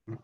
I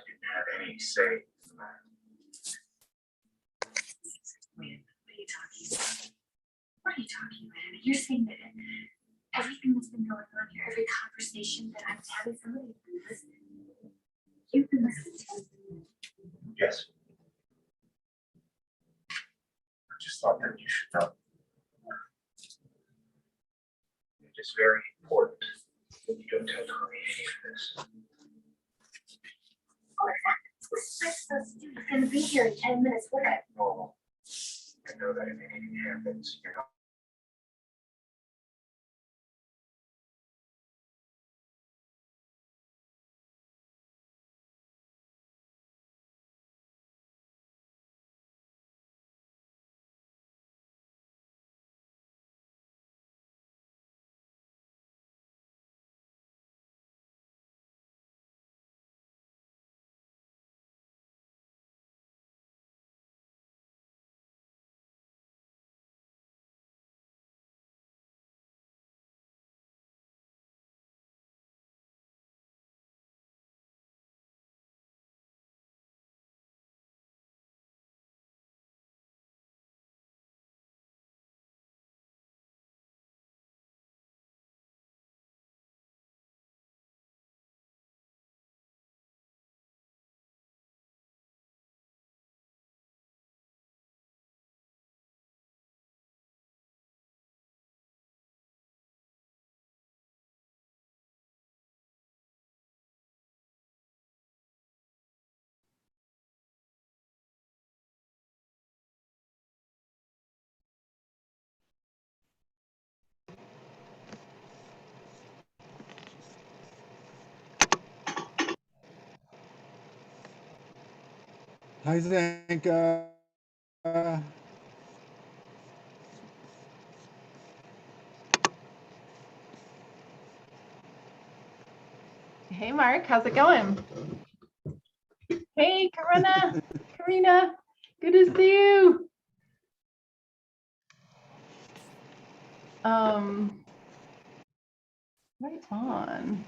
didn't have any say in that. Wait, what are you talking about? What are you talking about? You're saying that everything that's been going on here, every conversation that I'm having, somebody listening. You've been listening to. Yes. I just thought that you should know. It is very important that you don't tell Tommy any of this. What's I supposed to do? He's gonna be here in 10 minutes. What? That's normal. I know that if anything happens, you're not Hi, Zenka. Hey, Mark, how's it going? Hey, Karina, good to see you. Right on.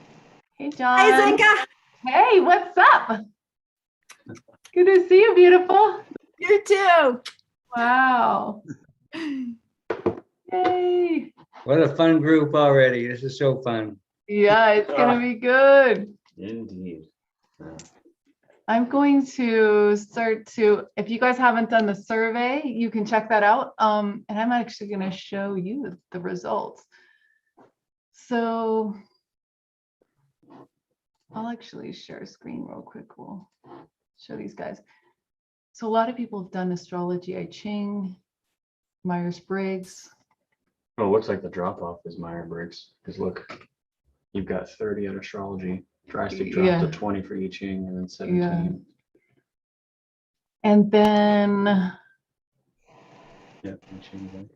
Hey, John. Hi, Zenka. Hey, what's up? Good to see you, beautiful. You too. Wow. Yay. What a fun group already. This is so fun. Yeah, it's gonna be good. Indeed. I'm going to start to, if you guys haven't done the survey, you can check that out. And I'm actually gonna show you the results. So I'll actually share a screen real quick. We'll show these guys. So a lot of people have done astrology, I Ching, Myers-Briggs. Oh, it looks like the drop off is Myers-Briggs, because look, you've got 30 at astrology, drastic drop Yeah. to 20 for I Ching, and then 17. Yeah. And then Yeah, I Ching, right.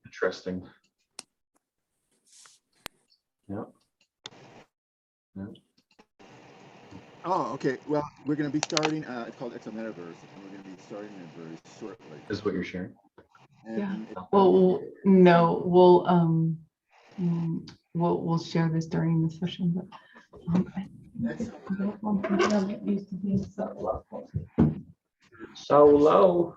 Interesting. Yep. Yep. Oh, okay. Well, we're going to be starting. It's called Metaverse, and we're going to be starting it very shortly. This is what you're sharing. And yeah. it's- Well, no, we'll share this during the session. But I'm get used to being so low. So low.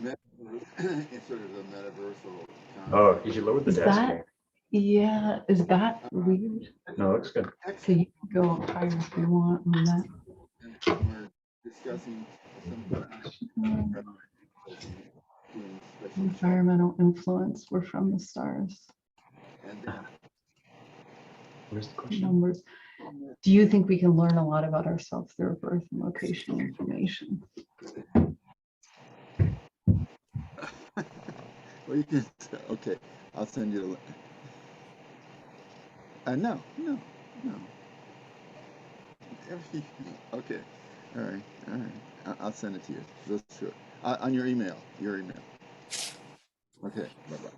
It's sort of the metaversal. Oh, you should lower the Is desk that- here. Yeah, is that weird? No, it looks good. So you can go up higher if you want on that. We're discussing Environmental influence, we're from the stars. Where's the question? Numbers. Do you think we can learn a lot about ourselves through birth and location information? Well, you can. Okay, I'll send you the link. No. Okay, all right. I'll send it to you. Just sure. On your email. Okay. Bye bye.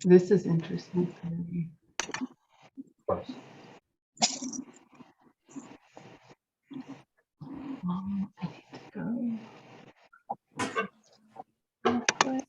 This is interesting for me. Plus. I need to go. real quick.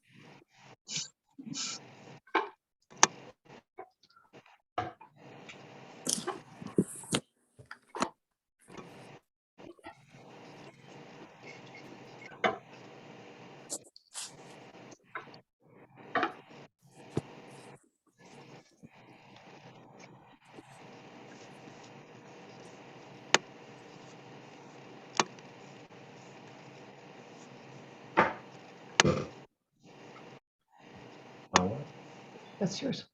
That's yours.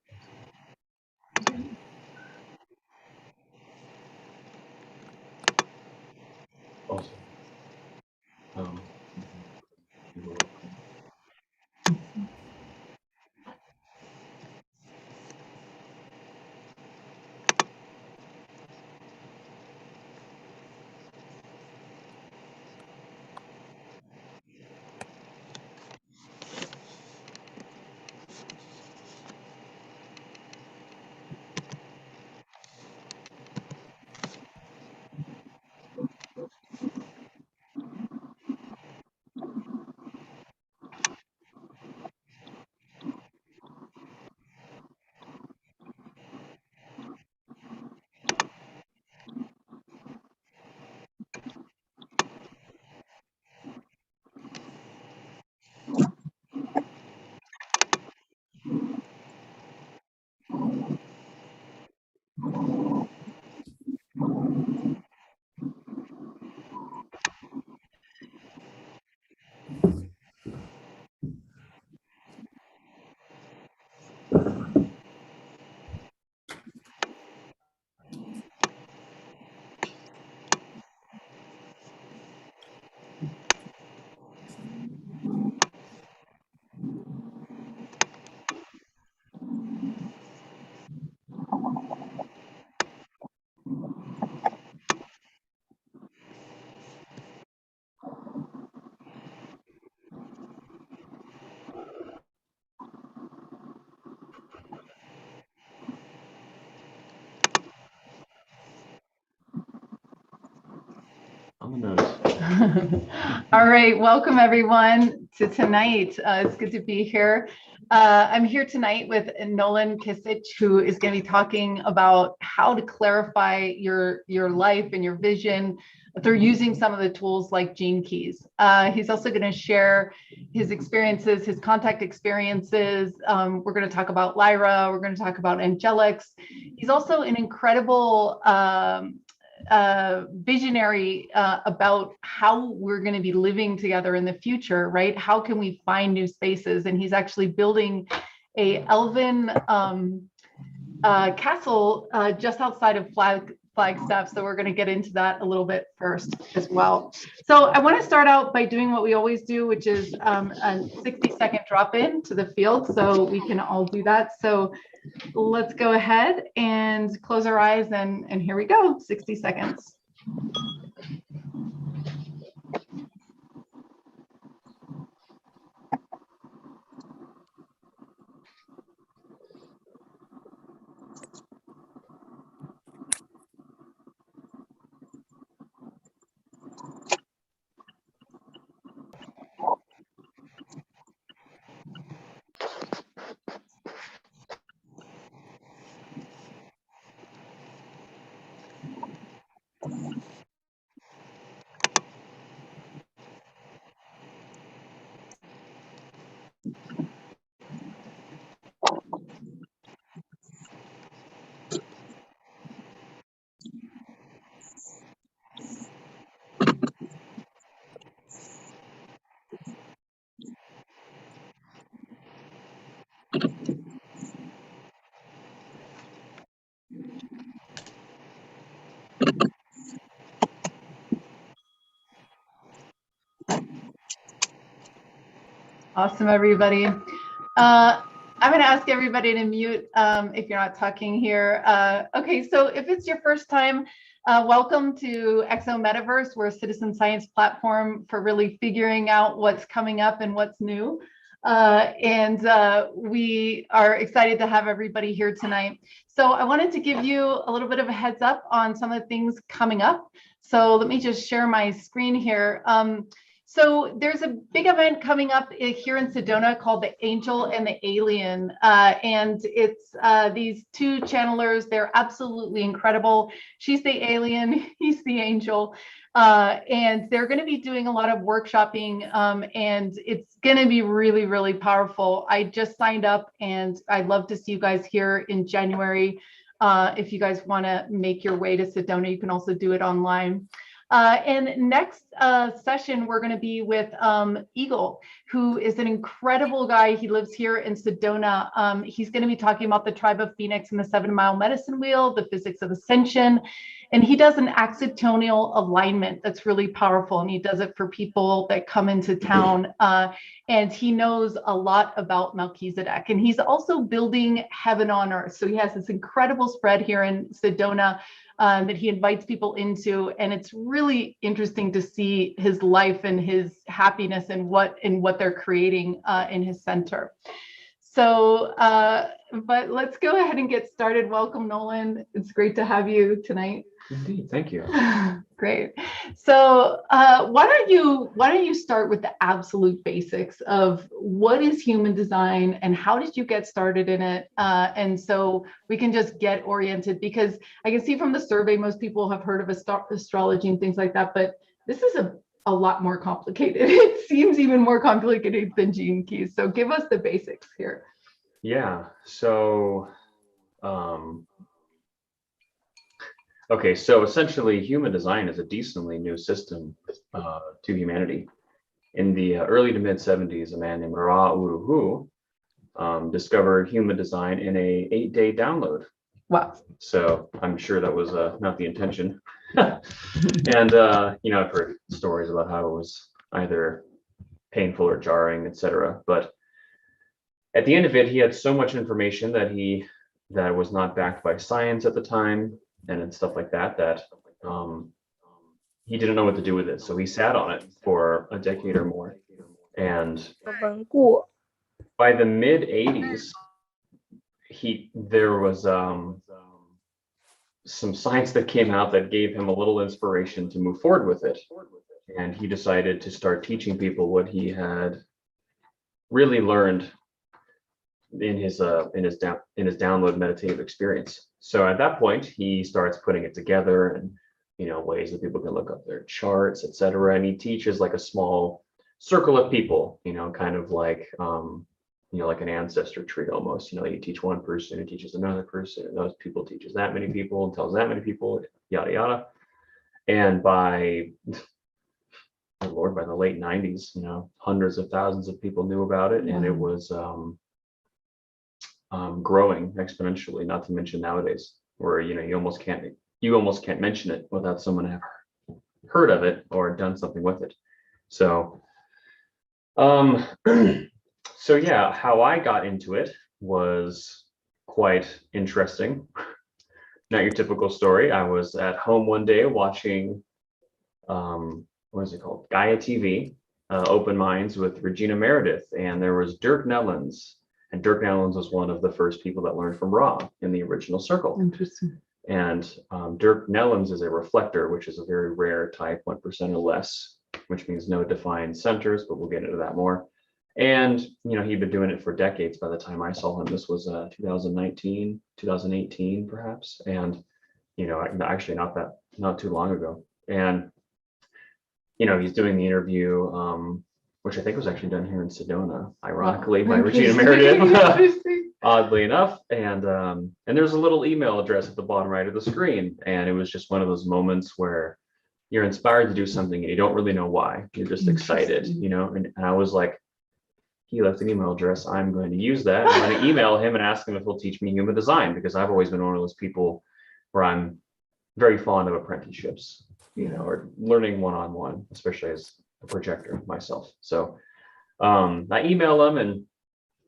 Also. On the nose. All right, welcome everyone to tonight. It's good to be here. I'm here tonight with Nolan Kisich, who is going to be talking about how to clarify your life and your vision through using some of the tools like Gene Keys. He's also going to share his experiences, his contact experiences. We're going to talk about Lyra. We're going to talk about angelics. He's also an incredible visionary about how we're going to be living together in the future, right? How can we find new spaces? And he's actually building a elven castle just outside of Flagstaff. So we're going to get into that a little bit first as well. So I want to start out by doing what we always do, which is a 60-second drop in to the field. So we can all do that. So let's go ahead and close our eyes and here we go, 60 seconds. Awesome, everybody. I'm going to ask everybody to mute if you're not talking here. Okay, so if it's your first time, welcome to Exo Metaverse. We're a citizen science platform for really figuring out what's coming up and what's new. We are excited to have everybody here tonight. So I wanted to give you a little bit of a heads up on some of the things coming up. So let me just share my screen here. So there's a big event coming up here in Sedona called the Angel and the Alien. And it's these two channelers. They're absolutely incredible. She's the alien, he's the angel. And they're going to be doing a lot of workshopping and it's going to be really, really powerful. I just signed up and I'd love to see you guys here in January. If you guys want to make your way to Sedona, you can also do it online. And next session, we're going to be with Eagle, who is an incredible guy. He lives here in Sedona. He's going to be talking about the tribe of Phoenix and the 7-mile medicine wheel, the physics of ascension. And he does an accitonal alignment that's really powerful. And he does it for people that come into town. And he knows a lot about Melchizedek. And he's also building heaven on earth. So he has this incredible spread here in Sedona that he invites people into, and it's really interesting to see his life and his happiness and what they're creating in his center. So, but let's go ahead and get started. Welcome, Nolan. It's great to have you tonight. Indeed, thank you. Great. So why don't you start with the absolute basics of what is human design and how did you get started in it? And so we can just get oriented, because I can see from the survey, most people have heard of astrology and things like that, but this is a lot more complicated. It seems even more complicated than Gene Keys. So give us the basics here. Yeah, so okay, so essentially human design is a decently new system to humanity. In the early to mid 70s, a man named Ra Uru Hu discovered human design in a 8-day download. Wow. So I'm sure that was not the intention. And you know, I've heard stories about how it was either painful or jarring, etc. But at the end of it, he had so much information that was not backed by science at the time and stuff like that, he didn't know what to do with it. So he sat on it for a decade or more. And by the mid 80s, there was some science that came out that gave him a little inspiration to move forward with it. And he decided to start teaching people what he had really learned in his download meditative experience. So at that point, he starts putting it together and, you know, ways that people can look up their charts, etc. And he teaches like a small circle of people, you know, kind of like, you know, like an ancestor tree almost. You know, you teach one person who teaches another person, and those people teaches that many people and tells that many people, yada yada. And by oh Lord, by the late 90s, you know, hundreds of thousands of people knew about it, and it was growing exponentially. Not to mention nowadays, where you know you almost can't mention it without someone have heard of it or done something with it. So, so yeah, how I got into it was quite interesting. Not your typical story. I was at home one day watching, what is it called? Gaia TV, Open Minds with Regina Meredith, and there was Dirk Nellens. And Dirk Nellens was one of the first people that learned from Ra in the original circle. Interesting. And Dirk Nellens is a reflector, which is a very rare type, 1% or less, which means no defined centers, but we'll get into that more. And, you know, he'd been doing it for decades by the time I saw him. This was 2019, 2018, perhaps. And, you know, actually not too long ago. And, you know, he's doing the interview, which I think was actually done here in Sedona, ironically, by Regina Meredith, oddly enough. And there's a little email address at the bottom right of the screen. And it was just one of those moments where you're inspired to do something and you don't really know why. You're just excited, you know, and I was like, he left an email address. I'm going to use that. I'm going to email him and ask him if he'll teach me human design, because I've always been one of those people where I'm very fond of apprenticeships, you know, or learning one-on-one, especially as a projector myself. So I email him and,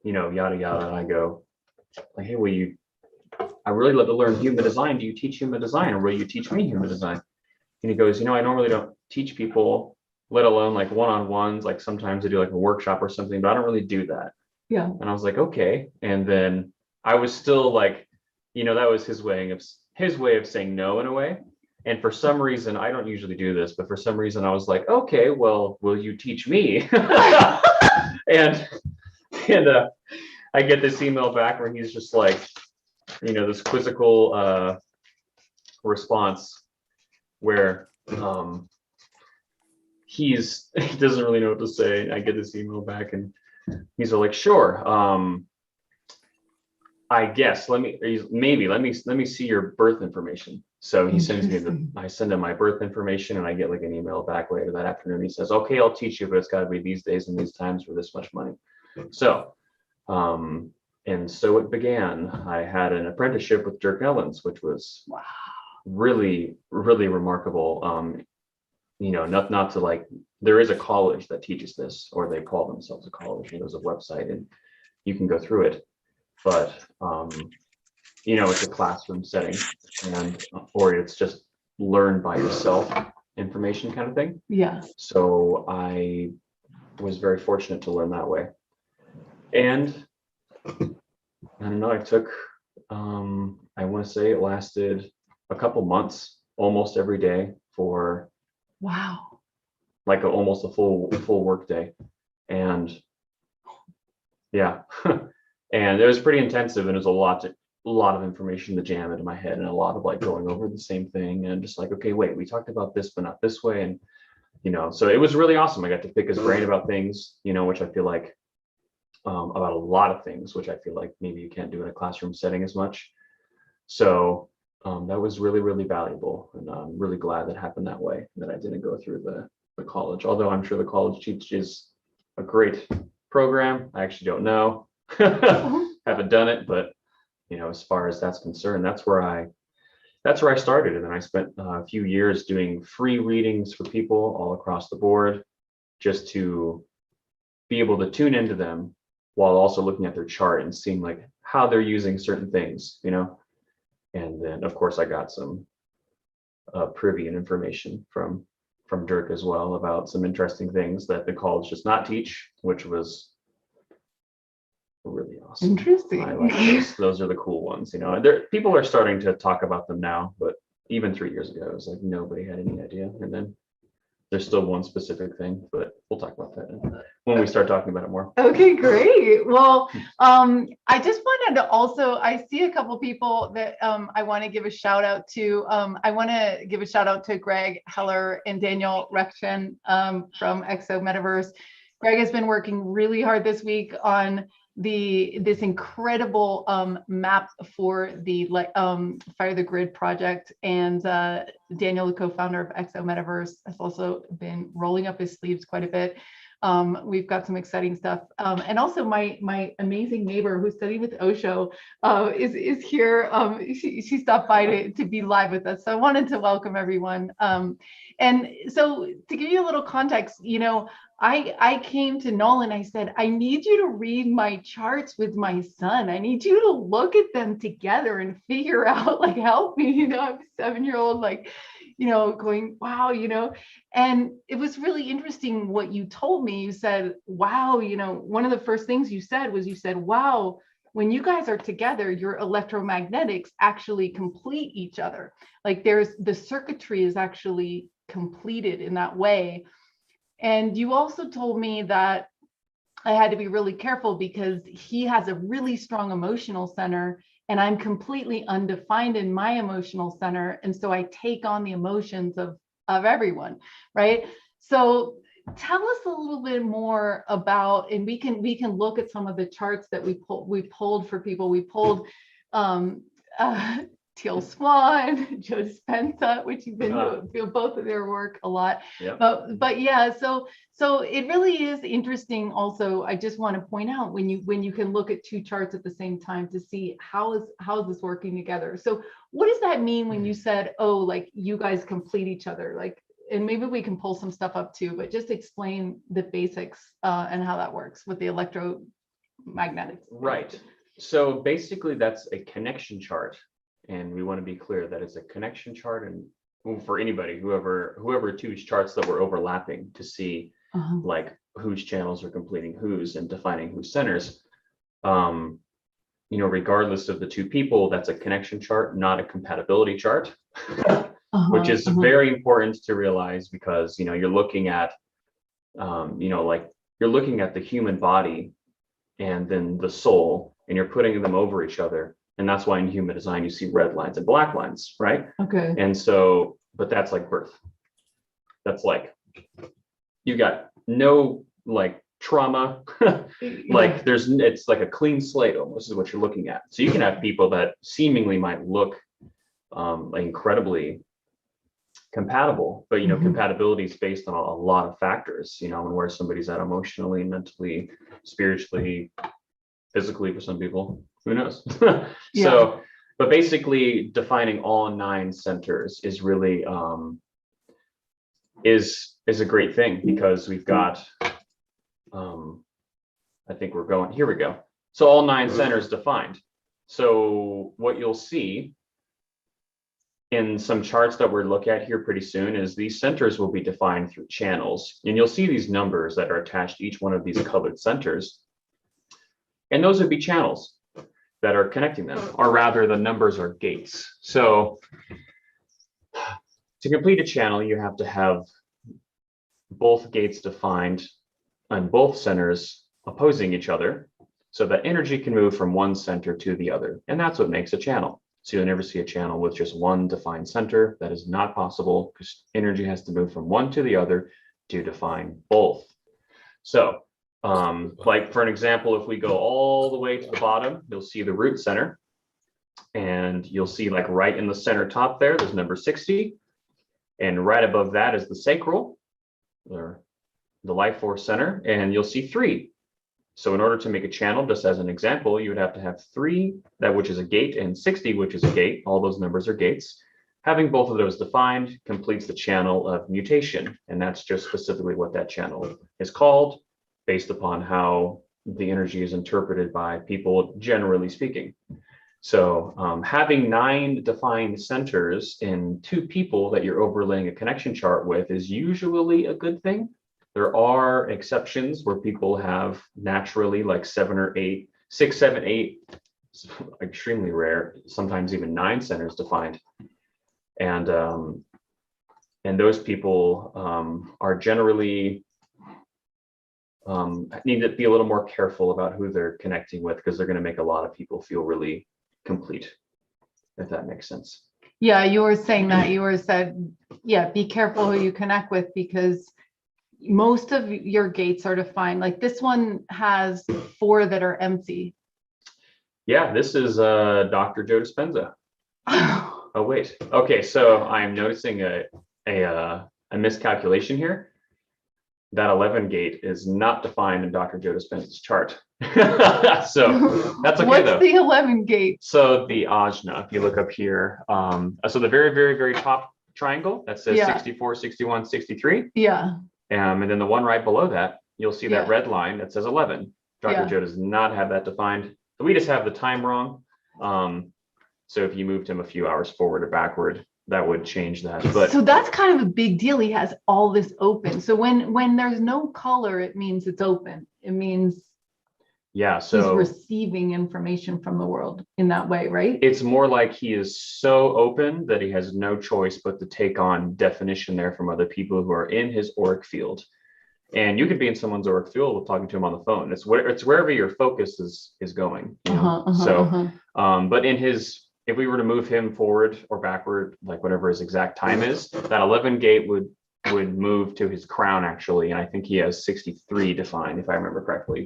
you know, yada, yada. And I go like, hey, I really love to learn human design. Do you teach human design, or will you teach me human design? And he goes, you know, I normally don't teach people, let alone like one-on-ones. Like sometimes I do like a workshop or something, but I don't really do that. Yeah. And I was like, okay. And then I was still like, you know, that was his way of saying no in a way. And for some reason, I don't usually do this, but for some reason I was like, okay, well, will you teach me? and I get this email back where he's just like, you know, this quizzical response where he doesn't really know what to say. I get this email back and he's like, sure, I guess let me see your birth information. So he sends me I send him my birth information, and I get like an email back later that afternoon. He says, okay, I'll teach you, but it's got to be these days and these times for this much money. So and so it began. I had an apprenticeship with Dirk Nellens, which was really, really remarkable. You know, not to like, there is a college that teaches this, or they call themselves a college, and there's a website and you can go through it. But you know, it's a classroom setting, and or it's just learn by yourself information kind of thing. Yeah. So I was very fortunate to learn that way. And I don't know, I took I want to say it lasted a couple months, almost every day for like almost a full work day. And yeah. And it was pretty intensive, and it was a lot of information to jam into my head, and a lot of like going over the same thing and just like, okay, wait, we talked about this, but not this way. And, you know, so it was really awesome. I got to pick his brain about things, you know, which I feel like about a lot of things, which I feel like maybe you can't do in a classroom setting as much. So that was really, really valuable. And I'm really glad that happened that way, that I didn't go through the college, although I'm sure the college teaches a great program. I actually don't know. Haven't done it, but you know, as far as that's concerned, that's where I started. And then I spent a few years doing free readings for people all across the board, just to be able to tune into them while also looking at their chart and seeing like how they're using certain things, you know. And then of course I got some privy and information from Dirk as well about some interesting things that the college does not teach, which was really awesome. Interesting. I like those. Those are the cool ones. You know, people are starting to talk about them now, but even 3 years ago, it was like nobody had any idea. And then there's still one specific thing, but we'll talk about that when we start talking about it more. Okay, great. Well, I just wanted to also, I see a couple people that I want to give a shout out to. I want to give a shout out to Greg Heller and Daniel Rection from Exo Metaverse. Greg has been working really hard this week on this incredible map for the Fire the Grid project, and Daniel, the co-founder of Exo Metaverse, has also been rolling up his sleeves quite a bit. We've got some exciting stuff, and also my amazing neighbor who studied with Osho is here. She stopped by to be live with us, so I wanted to welcome everyone. And so to give you a little context, you know, I came to Nolan. I said, I need you to read my charts with my son. I need you to look at them together and figure out, like, help me. You know, I'm a 7-year-old, like, you know, going, wow, you know. And it was really interesting what you told me. You said, wow, you know, one of the first things you said was, you said, wow, when you guys are together, your electromagnetics actually complete each other. Like the circuitry is actually completed in that way. And you also told me that I had to be really careful because he has a really strong emotional center and I'm completely undefined in my emotional center. And so I take on the emotions of everyone, right? So tell us a little bit more about, and we can look at some of the charts that we pulled for people. We pulled Teal Swan, Joe Dispenza, which you've been doing both of their work a lot. Yep. But yeah, so it really is interesting. Also, I just want to point out when you can look at two charts at the same time to see how is this working together. So what does that mean when you said, oh, like you guys complete each other? Like, and maybe we can pull some stuff up too, but just explain the basics and how that works with the electromagnetics. Right. So basically that's a connection chart. And we want to be clear that it's a connection chart, and for anybody, whoever twos charts that were overlapping to see like whose channels are completing whose and defining whose centers. You know, regardless of the two people, that's a connection chart, not a compatibility chart, which is very important to realize because, you know, you're looking at, you know, like you're looking at the human body and then the soul, and you're putting them over each other. And that's why in human design, you see red lines and black lines, right? Okay. And so, but that's like birth. That's like, you got no like trauma, like it's like a clean slate almost is what you're looking at. So you can have people that seemingly might look incredibly compatible, but you know, compatibility is based on a lot of factors, you know, and where somebody's at emotionally, mentally, spiritually, physically for some people. Who knows? So, but basically defining all 9 centers is really, is a great thing because we've got, I think here we go. So all 9 centers defined. So what you'll see in some charts that we're look at here pretty soon is these centers will be defined through channels, and you'll see these numbers that are attached to each one of these colored centers. And those would be channels that are connecting them, or rather the numbers are gates. So to complete a channel, you have to have both gates defined and both centers opposing each other so that energy can move from one center to the other. And that's what makes a channel. So you'll never see a channel with just one defined center. That is not possible because energy has to move from one to the other to define both. So like for an example, if we go all the way to the bottom, you'll see the root center, and you'll see like right in the center top there's number 60, and right above that is the sacral, or the life force center, and you'll see 3. So in order to make a channel, just as an example, you would have to have 3, which is a gate, and 60, which is a gate. All those numbers are gates. Having both of those defined completes the channel of mutation, and that's just specifically what that channel is called, based upon how the energy is interpreted by people, generally speaking. So having 9 defined centers in 2 people that you're overlaying a connection chart with is usually a good thing. There are exceptions where people have naturally like 7 or 8 6, 7, 8, extremely rare, sometimes even 9 centers to find. And those people are generally need to be a little more careful about who they're connecting with, because they're going to make a lot of people feel really complete, if that makes sense. Yeah, you were saying that. You were said, yeah, be careful who you connect with, because most of your gates are defined. Like this one has 4 that are empty. Yeah, this is Dr. Joe Dispenza. Oh, wait. Okay, so I'm noticing a miscalculation here. That 11 gate is not defined in Dr. Joe Dispenza's chart. So that's okay. What's the 11 gate? So the ajna, if you look up here, so the very, very, very top triangle that says 64, 61, 63. Yeah. And then the one right below that, you'll see that red line that says 11. Dr. Joe does not have that defined. So we just have the time wrong. So if you moved him a few hours forward or backward, that would change that. But so that's kind of a big deal. He has all this open. So when there's no color, it means it's open. It means so he's receiving information from the world in that way, right? It's more like he is so open that he has no choice but to take on definition there from other people who are in his auric field. And you could be in someone's auric field with talking to him on the phone. It's wherever your focus is going. You know? But in his, if we were to move him forward or backward, like whatever his exact time is, that 11 gate would move to his crown actually, and I think he has 63 defined if I remember correctly.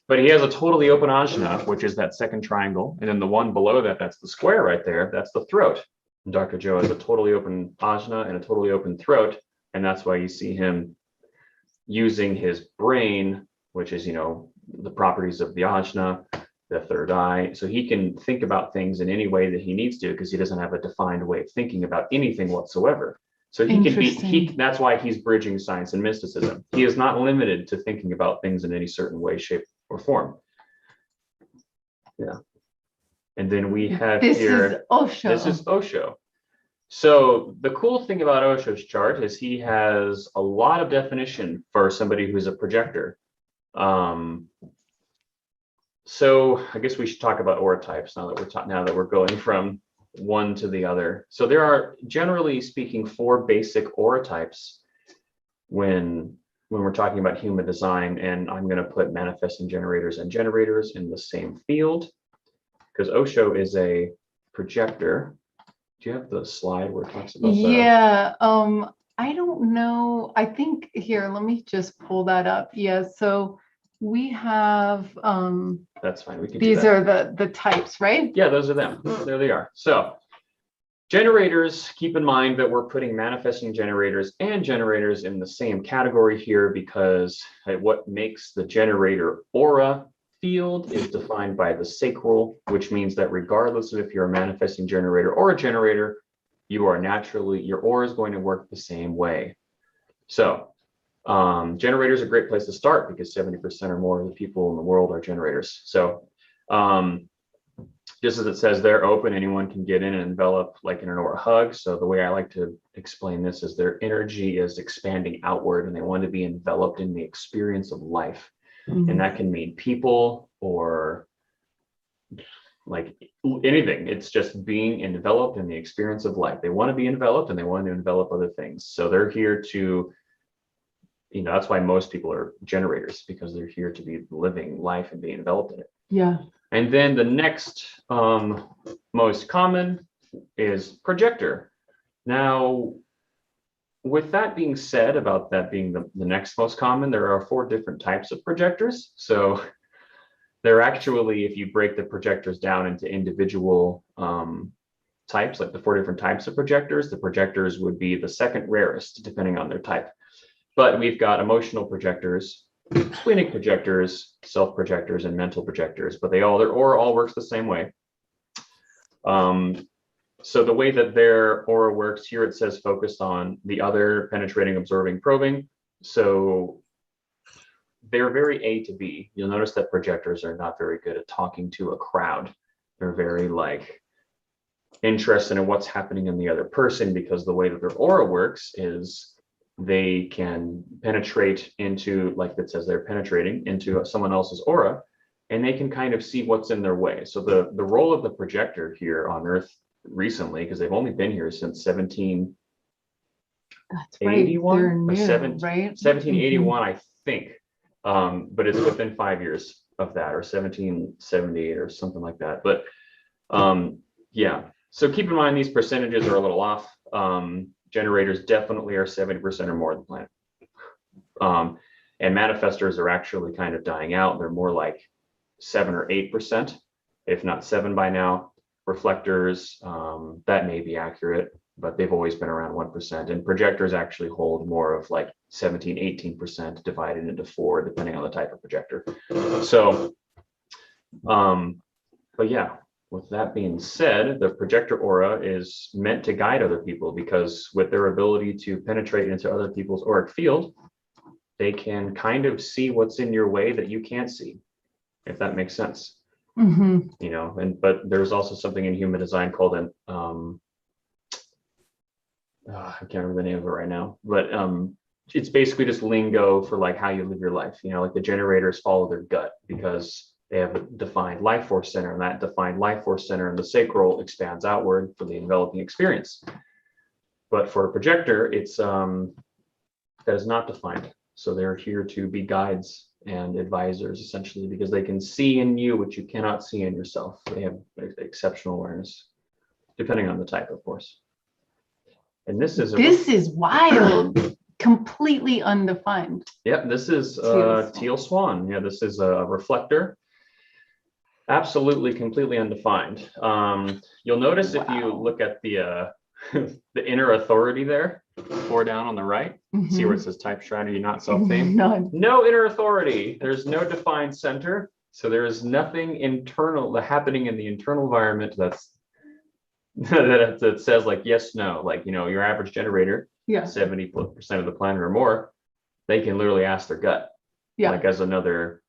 But he has a totally open ajna, which is that second triangle, and then the one below that, that's the square right there, that's the throat. And Dr. Joe has a totally open ajna and a totally open throat, and that's why you see him using his brain, which is, you know, the properties of the ajna, the third eye, so he can think about things in any way that he needs to, because he doesn't have a defined way of thinking about anything whatsoever. So he can be, that's why he's bridging science and mysticism. He is not limited to thinking about things in any certain way, shape, or form. Yeah. And then we have this is Osho. This is Osho. So the cool thing about Osho's chart is he has a lot of definition for somebody who's a projector. So I guess we should talk about aura types now that we're going from one to the other. So there are, generally speaking, 4 basic aura types when we're talking about human design, and I'm going to put manifesting generators and generators in the same field because Osho is a projector. Do you have the slide where it talks about that? Yeah, I don't know. I think here, let me just pull that up. Yeah, so we have that's fine. We can these are the types, right? Yeah, those are them. There they are. So generators, keep in mind that we're putting manifesting generators and generators in the same category here because what makes the generator aura field is defined by the sacral, which means that regardless of if you're a manifesting generator or a generator, you are naturally, your aura is going to work the same way. So generators are a great place to start because 70% or more of the people in the world are generators. So just as it says they're open, anyone can get in and envelop like in an aura hug. So the way I like to explain this is their energy is expanding outward and they want to be enveloped in the experience of life. Mm-hmm. And that can mean people or like anything. It's just being enveloped in the experience of life. They want to be enveloped and they want to envelop other things. So they're here to, you know, that's why most people are generators, because they're here to be living life and being enveloped in it. Yeah. And then the next most common is projector. Now, with that being said, about that being the next most common, there are 4 different types of projectors. So they're actually, if you break the projectors down into individual types, like the 4 different types of projectors, the projectors would be the second rarest, depending on their type. But we've got emotional projectors, splenic projectors, self-projectors, and mental projectors, but their aura all works the same way. So the way that their aura works here, it says focused on the other, penetrating, observing, probing. So they're very A to B. You'll notice that projectors are not very good at talking to a crowd. They're very like interested in what's happening in the other person, because the way that their aura works is they can penetrate into, like it says they're penetrating into someone else's aura and they can kind of see what's in their way. So the role of the projector here on Earth recently, because they've only been here since 1781 That's right. They're or new, 17 right? 1781, I think. But it's within 5 years of that, or 1778 or something like that. But yeah, so keep in mind these percentages are a little off. Generators definitely are 70% or more of the planet. And manifestors are actually kind of dying out. They're more like 7 or 8%, if not 7 by now. Reflectors, that may be accurate, but they've always been around 1%. And projectors actually hold more of like 17, 18% divided into 4, depending on the type of projector. So, but yeah, with that being said, the projector aura is meant to guide other people, because with their ability to penetrate into other people's auric field, they can kind of see what's in your way that you can't see, if that makes sense. Mhm. You know, but there's also something in human design called an I can't remember the name of it right now, but it's basically just lingo for like how you live your life. You know, like the generators follow their gut because they have a defined life force center, and that defined life force center in the sacral expands outward for the enveloping experience. But for a projector, it's that is not defined. So they're here to be guides and advisors, essentially, because they can see in you what you cannot see in yourself. They have exceptional awareness, depending on the type, of course. And this is wild. Completely undefined. Yep, this is teal swan. Yeah, this is a reflector. Absolutely, completely undefined. You'll notice if you look at the the inner authority there, 4 down on the right, see where it says type strategy, not self-fame. None. No inner authority. There's no defined center. So there is nothing internal happening in the internal environment that's that says like yes, no, like, you know, your average generator, Yeah. 70% of the planet or more, they can literally ask their gut, Yeah. like as another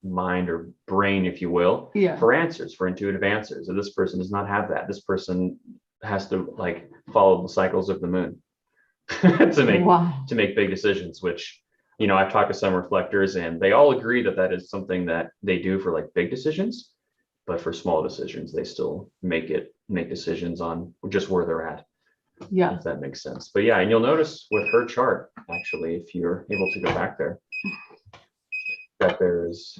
mind or brain, if you will, Yeah. for answers, for intuitive answers. And this person does not have that. This person has to like follow the cycles of the moon to make big decisions, which, you know, I've talked to some reflectors and they all agree that that is something that they do for like big decisions, but for small decisions, they still make decisions on just where they're at. Yeah. If that makes sense. But yeah, and you'll notice with her chart, actually, if you're able to go back there, that there's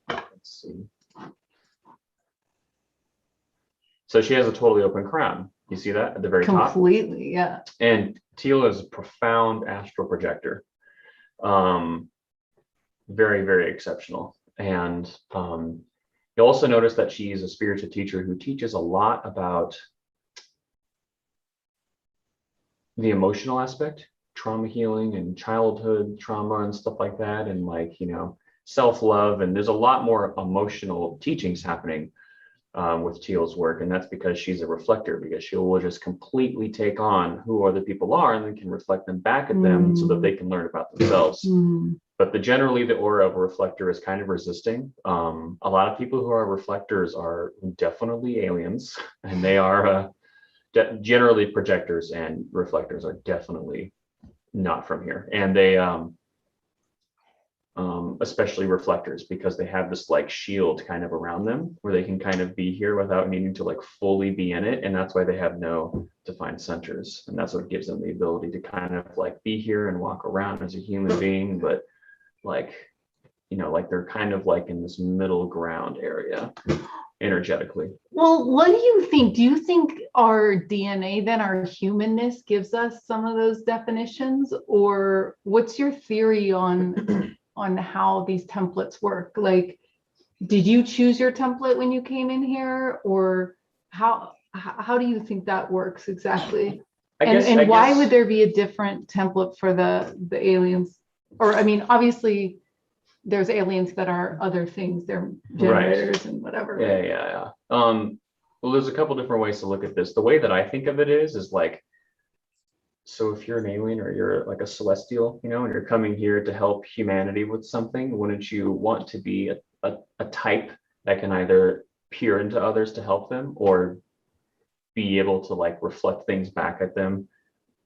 let's see. So she has a totally open crown. You see that at the very top? Completely, yeah. And teal is a profound astral projector. Very, very exceptional. And you'll also notice that she's a spiritual teacher who teaches a lot about the emotional aspect, trauma healing and childhood trauma and stuff like that. And like, you know, self-love. And there's a lot more emotional teachings happening with Teal's work. And that's because she's a reflector, because she will just completely take on who other people are and then can reflect them back at them so that they can learn about themselves. But generally the aura of a reflector is kind of resisting. A lot of people who are reflectors are definitely aliens, and they are generally projectors, and reflectors are definitely not from here. And they especially reflectors, because they have this like shield kind of around them where they can kind of be here without needing to like fully be in it. And that's why they have no defined centers. And that's what gives them the ability to kind of like be here and walk around as a human being, but like, you know, like they're kind of like in this middle ground area energetically. Well, what do you think? Do you think our DNA, then our humanness, gives us some of those definitions? Or what's your theory on how these templates work? Like, did you choose your template when you came in here, or how do you think that works exactly? And why would there be a different template for the aliens? Or I mean, obviously there's aliens that are other things, they're generators and whatever. Yeah. Well, there's a couple different ways to look at this. The way that I think of it is like, so if you're an alien or you're like a celestial, you know, and you're coming here to help humanity with something, wouldn't you want to be a type that can either peer into others to help them, or be able to like reflect things back at them,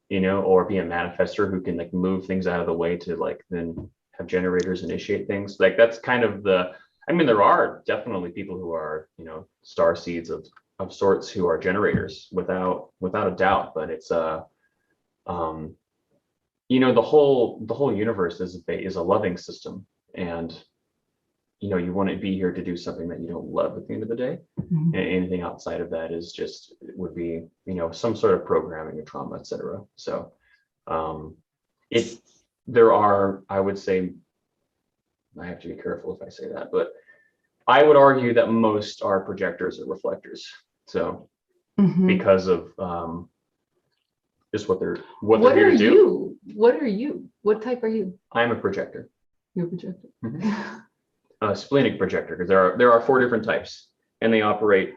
you know, or be a manifester who can like move things out of the way to like then have generators initiate things. Like that's kind of I mean, there are definitely people who are, star seeds of sorts who are generators without a doubt, but it's the whole universe is a loving system, and you wouldn't be here to do something that you don't love at the end of the day. Mhm. And anything outside of that is just would be some sort of programming or trauma, etc. So there are, I would say, I have to be careful if I say that, but I would argue that most are projectors or reflectors. So Mhm. because of just what they're What here are to do. you? What are you? What type are you? I'm a projector. You're a projector. A splenic projector, because there are 4 different types, and they operate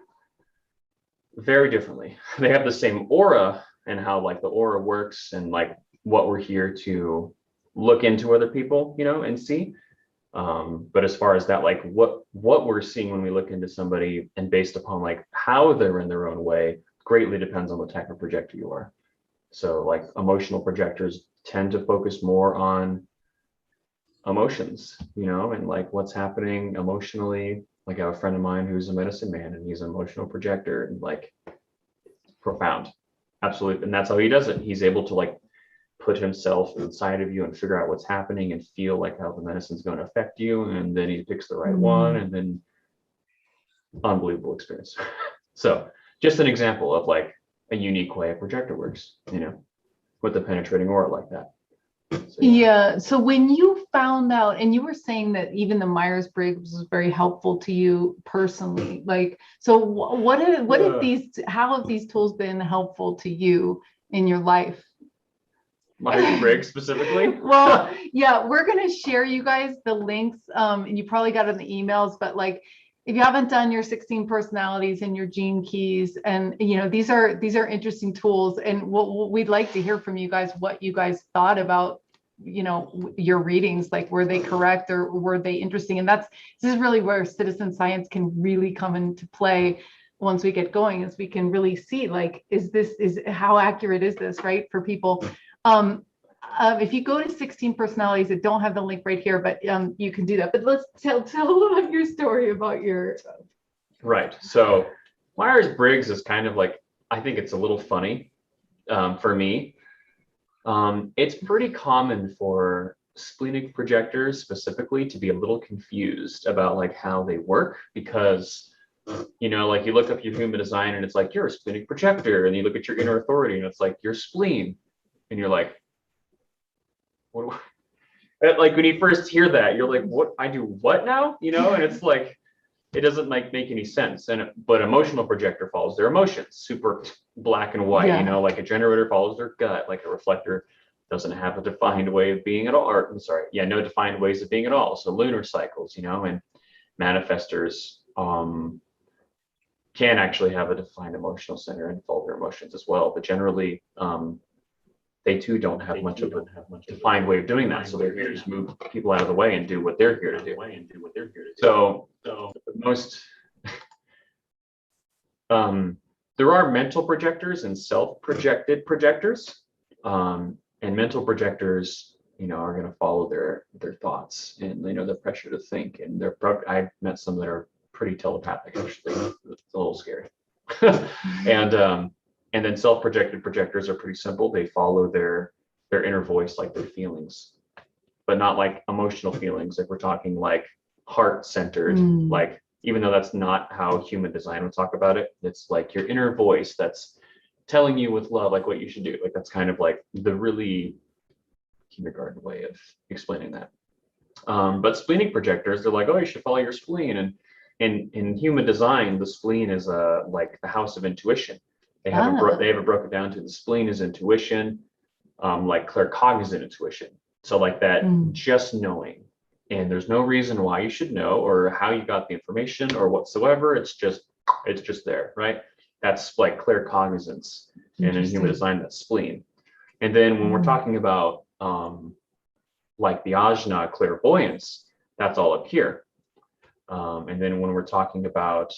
very differently. They have the same aura, and how like the aura works, and like what we're here to look into other people, and see. But as far as that, like what we're seeing when we look into somebody, and based upon like how they're in their own way, greatly depends on the type of projector you are. So like emotional projectors tend to focus more on emotions, and like what's happening emotionally. Like I have a friend of mine who's a medicine man, and he's an emotional projector, and like profound, absolutely. And that's how he does it. He's able to like put himself inside of you and figure out what's happening and feel like how the medicine's going to affect you, and then he picks the right one, and then unbelievable experience. So just an example of like a unique way a projector works, with the penetrating aura like that. So, yeah. So when you found out, and you were saying that even the Myers-Briggs was very helpful to you personally, like, so how have these tools been helpful to you in your life? Myers-Briggs specifically? Well, yeah, we're going to share you guys the links, and you probably got it in the emails, but like, if you haven't done your 16 personalities and your gene keys, and these are interesting tools, and what we'd like to hear from you guys, what you guys thought about your readings. Like, were they correct, or were they interesting? And this is really where citizen science can really come into play once we get going, is we can really see, like, how accurate is this, right, for people. If you go to 16 personalities, I don't have the link right here, but you can do that. But let's tell about your story about your. Right. So Myers-Briggs is kind of like, I think it's a little funny for me. It's pretty common for splenic projectors specifically to be a little confused about like how they work, because like you look up your human design and it's like, you're a splenic projector, and you look at your inner authority and it's like your spleen, and you're like, what? Like when you first hear that, you're like, what? I do what now? And it's like, it doesn't like make any sense. But emotional projector follows their emotions, super black and white. Yeah. Like a generator follows their gut. Like a reflector doesn't have a defined way of being at all. Or I'm sorry, no defined ways of being at all. So lunar cycles, and manifestors can actually have a defined emotional center and follow their emotions as well. But generally, they too don't have much of a defined way of doing that. So they're here to just move people out of the way and do what they're here to do. So most, there are mental projectors and self-projected projectors. And mental projectors, are going to follow their thoughts, and the pressure to think. And I've met some that are pretty telepathic, actually. It's a little scary. And then self-projected projectors are pretty simple. They follow their inner voice, like their feelings, but not like emotional feelings. Like we're talking like heart-centered, like, even though that's not how human design would talk about it, it's like your inner voice that's telling you with love, like what you should do. Like that's kind of like the really kindergarten way of explaining that. But splenic projectors, they're like, oh, you should follow your spleen. And in human design, the spleen is like the house of intuition. They have it broken down to the spleen is intuition, like claircognizant intuition. So like that, just knowing, and there's no reason why you should know or how you got the information or whatsoever. It's just there, right? That's like claircognizance, and in human design, that's spleen. And then when we're talking about like the ajna clairvoyance, that's all up here. And then when we're talking about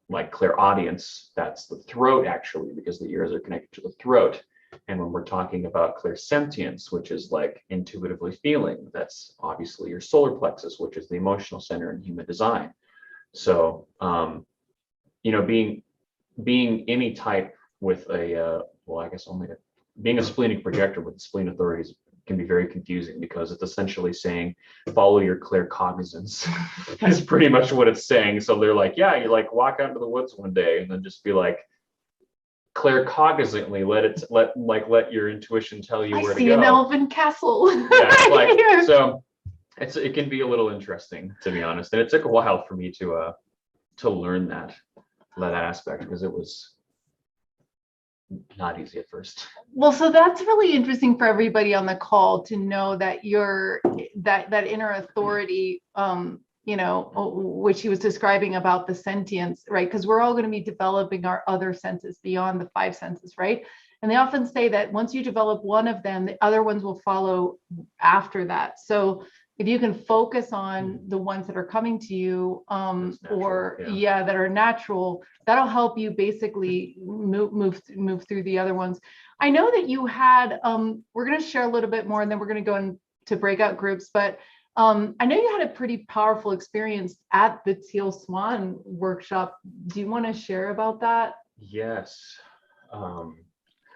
like clairaudience, that's the throat, actually, because the ears are connected to the throat. And when we're talking about clairsentience, which is like intuitively feeling, that's obviously your solar plexus, which is the emotional center in human design. So, being any type with a, well, I guess only being a splenic projector with spleen authorities can be very confusing, because it's essentially saying follow your claircognizance is pretty much what it's saying. So they're like, yeah, you like walk out into the woods one day and then just be like, claircognizantly let your intuition tell you I where to see go. an elven castle. Yeah, right here. so it can be a little interesting, to be honest, and it took a while for me to learn that aspect, because it was not easy at first. Well, so that's really interesting for everybody on the call to know that that inner authority, which he was describing about the sentience, right? Because we're all going to be developing our other senses beyond the 5 senses, right? And they often say that once you develop one of them, the other ones will follow after that. So if you can focus on the ones that are coming to you, natural, that are natural, that'll help you basically move through the other ones. I know that you had, we're going to share a little bit more, and then we're going to go into breakout groups, but I know you had a pretty powerful experience at the Teal Swan workshop. Do you want to share about that? Yes.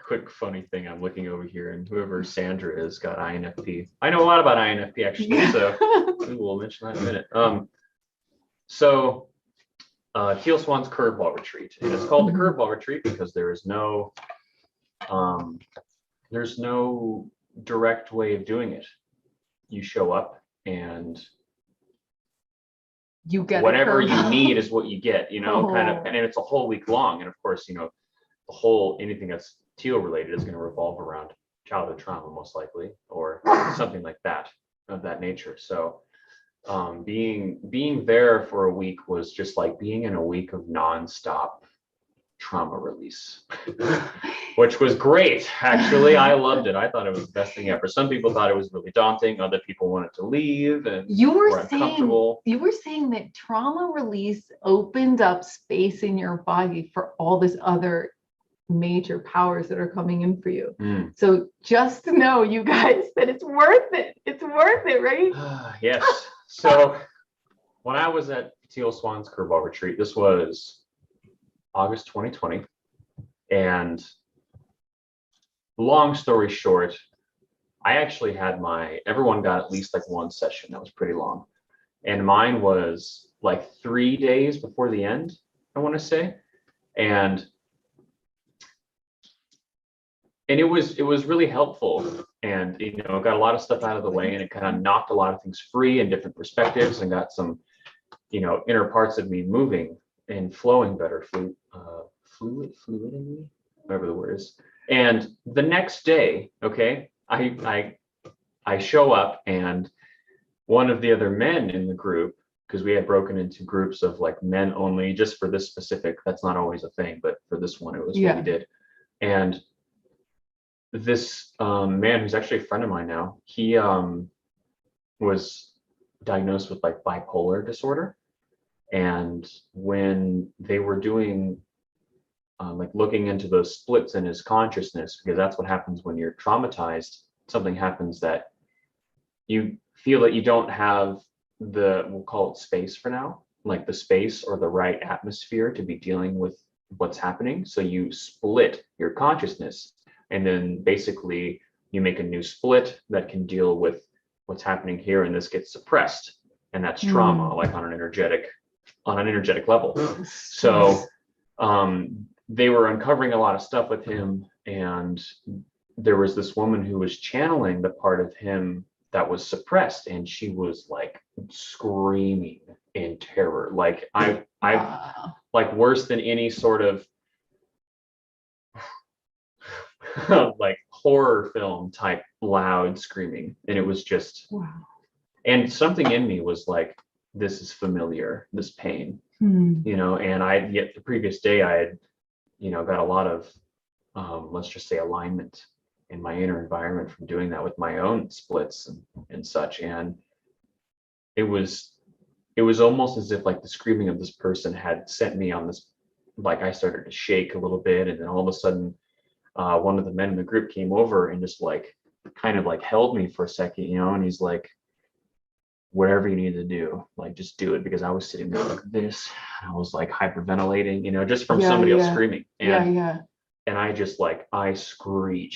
Quick funny thing, I'm looking over here, and whoever Sandra is got INFP. I know a lot about INFP actually, so we'll mention that in a minute. Teal Swan's Curveball Retreat, and it's called the Curveball Retreat because there's no direct way of doing it. You show up and you get whatever you need is what you get, kind of, and it's a whole week long. And of course, anything that's teal related is going to revolve around childhood trauma, most likely, or something like that, of that nature. So being there for a week was just like being in a week of nonstop trauma release, which was great. Actually, I loved it. I thought it was the best thing ever. Some people thought it was really daunting. Other people wanted to leave, and you were saying that trauma release opened up space in your body for all this other major powers that are coming in for you. So just to know, you guys, that it's worth it. It's worth it, right? Yes. So when I was at Teal Swan's Curveball Retreat, this was August 2020, and long story short, I actually had everyone got at least like one session that was pretty long, and mine was like 3 days before the end, I want to say, and it was really helpful, and got a lot of stuff out of the way, and it kind of knocked a lot of things free and different perspectives, and got some inner parts of me moving and flowing better, fluidly, whatever the word is. And the next day, okay, I show up, and one of the other men in the group, because we had broken into groups of like men only, just for this specific, that's not always a thing, but for this one, it was what we did. And this man, who's actually a friend of mine now, he was diagnosed with like bipolar disorder. And when they were doing like looking into those splits in his consciousness, because that's what happens when you're traumatized, something happens that you feel that you don't have we'll call it space for now, like the space or the right atmosphere to be dealing with what's happening. So you split your consciousness, and then basically you make a new split that can deal with what's happening here, and this gets suppressed, and that's trauma, like on an energetic level. So they were uncovering a lot of stuff with him, and there was this woman who was channeling the part of him that was suppressed, and she was like screaming in terror, like I like worse than any sort of like horror film type loud screaming. And it was just and something in me was like, this is familiar, this pain, and the previous day I had got a lot of let's just say alignment in my inner environment from doing that with my own splits and such. And it was almost as if like the screaming of this person had sent me on this, like I started to shake a little bit, and then all of a sudden one of the men in the group came over and just like kind of like held me for a second, you know, and he's like, whatever you need to do, like just do it, because I was sitting there like this. I was like hyperventilating, you know, just from somebody else screaming. And I just like, I screamed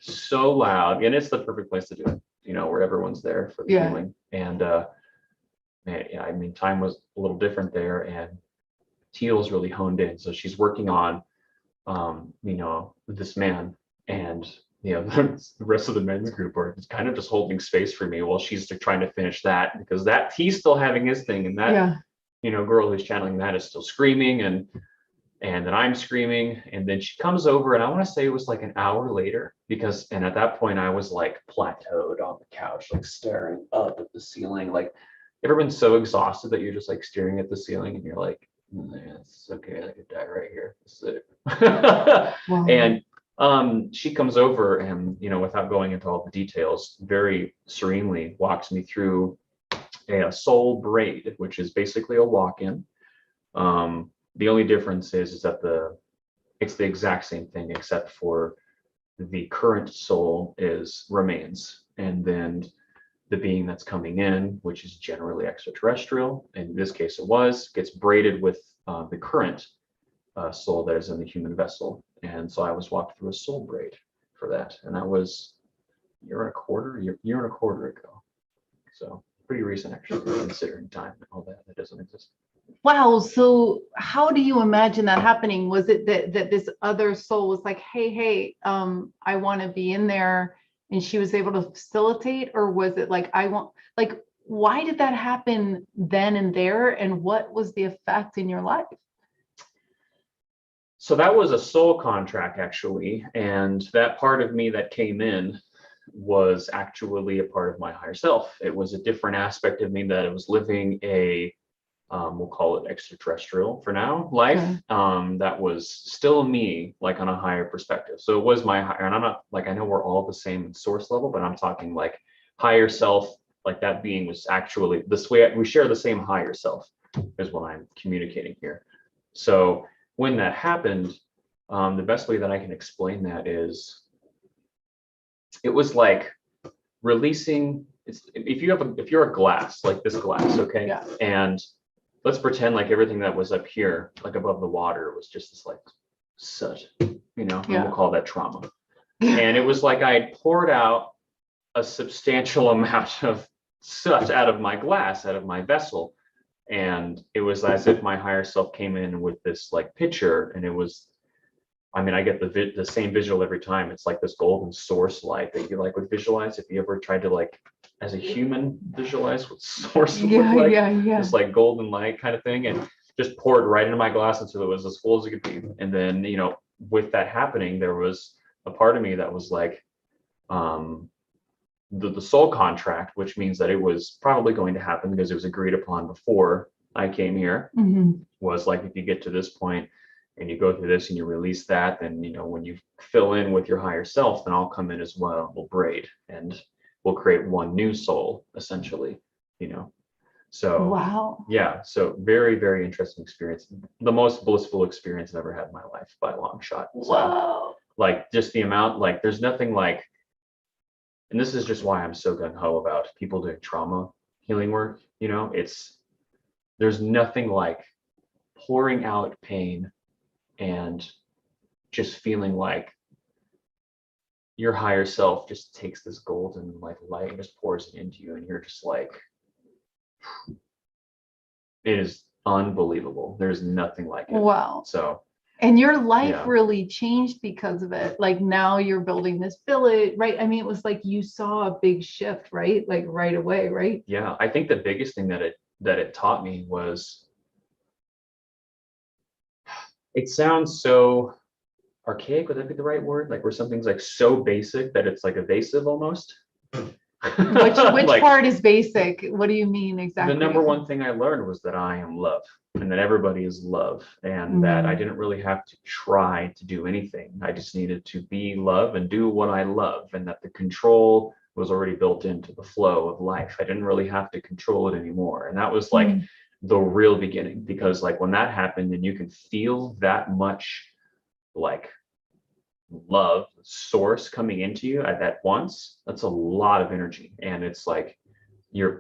so loud, and it's the perfect place to do it, you know, where everyone's there for the healing. And man, yeah, I mean, time was a little different there, and Teal's really honed in. So she's working on, you know, this man, and you know, the rest of the men's group are kind of just holding space for me while she's trying to finish that, because that he's still having his thing, and that you know, girl who's channeling that is still screaming, and then I'm screaming, and then she comes over, and I want to say it was like an hour later, and at that point I was like plateaued on the couch, like staring up at the ceiling. Like, ever been so exhausted that you're just like staring at the ceiling and you're like, yeah, it's okay, I could die right here. This is it. And she comes over and, you know, without going into all the details, very serenely walks me through a soul braid, which is basically a walk-in. The only difference is that it's the exact same thing, except for the current soul remains, and then the being that's coming in, which is generally extraterrestrial, in this case gets braided with the current soul that is in the human vessel. And so I was walked through a soul braid for that, and that was a year and a quarter ago. So pretty recent, actually, considering time and all that doesn't exist. Wow. So how do you imagine that happening? Was it that this other soul was like, hey, I want to be in there, and she was able to facilitate? Or was it like, why did that happen then and there? And what was the effect in your life? So that was a soul contract, actually. And that part of me that came in was actually a part of my higher self. It was a different aspect of me that was living a, we'll call it extraterrestrial for now, life. That was still me, like on a higher perspective. So it was my higher, and I'm not like, I know we're all the same in source level, but I'm talking like higher self, like that being was actually this way. We share the same higher self is what I'm communicating here. So when that happened, the best way that I can explain that is, it was like releasing. If you're a glass, like this glass, okay, and let's pretend like everything that was up here, like above the water, was just this like soot, you know, and we'll call that trauma. And it was like I had poured out a substantial amount of soot out of my glass, out of my vessel. And it was as if my higher self came in with this like picture, and it was, I mean, I get the same visual every time. It's like this golden source light that you like would visualize if you ever tried to like, as a human, visualize what source would look like. This like golden light kind of thing, and just poured right into my glass until it was as full as it could be. And then, you know, with that happening, there was a part of me that was like, the soul contract, which means that it was probably going to happen because it was agreed upon before I came here, was like, if you get to this point and you go through this and you release that, then, you know, when you fill in with your higher self, then I'll come in as well. We'll braid and we'll create one new soul, essentially, you know. So yeah, so very, very interesting experience. The most blissful experience I've ever had in my life by a long shot. So, like, just the amount, like, there's nothing like, and this is just why I'm so gung-ho about people doing trauma healing work, you know, there's nothing like pouring out pain and just feeling like your higher self just takes this golden like light and just pours it into you, and you're just like, it is unbelievable. There's nothing like it. Wow. So, and your life really changed because of it. Like, now you're building this village, right? I mean, it was like you saw a big shift, right? Like right away, right? Yeah, I think the biggest thing that it taught me was, it sounds so archaic, would that be the right word? Like, where something's like so basic that it's like evasive almost. Which like, part is basic? What do you mean exactly? The number one thing I learned was that I am love, and that everybody is love, and that I didn't really have to try to do anything. I just needed to be love and do what I love, and that the control was already built into the flow of life. I didn't really have to control it anymore. And that was like the real beginning, because like when that happened and you can feel that much like love source coming into you at that once, that's a lot of energy. And it's like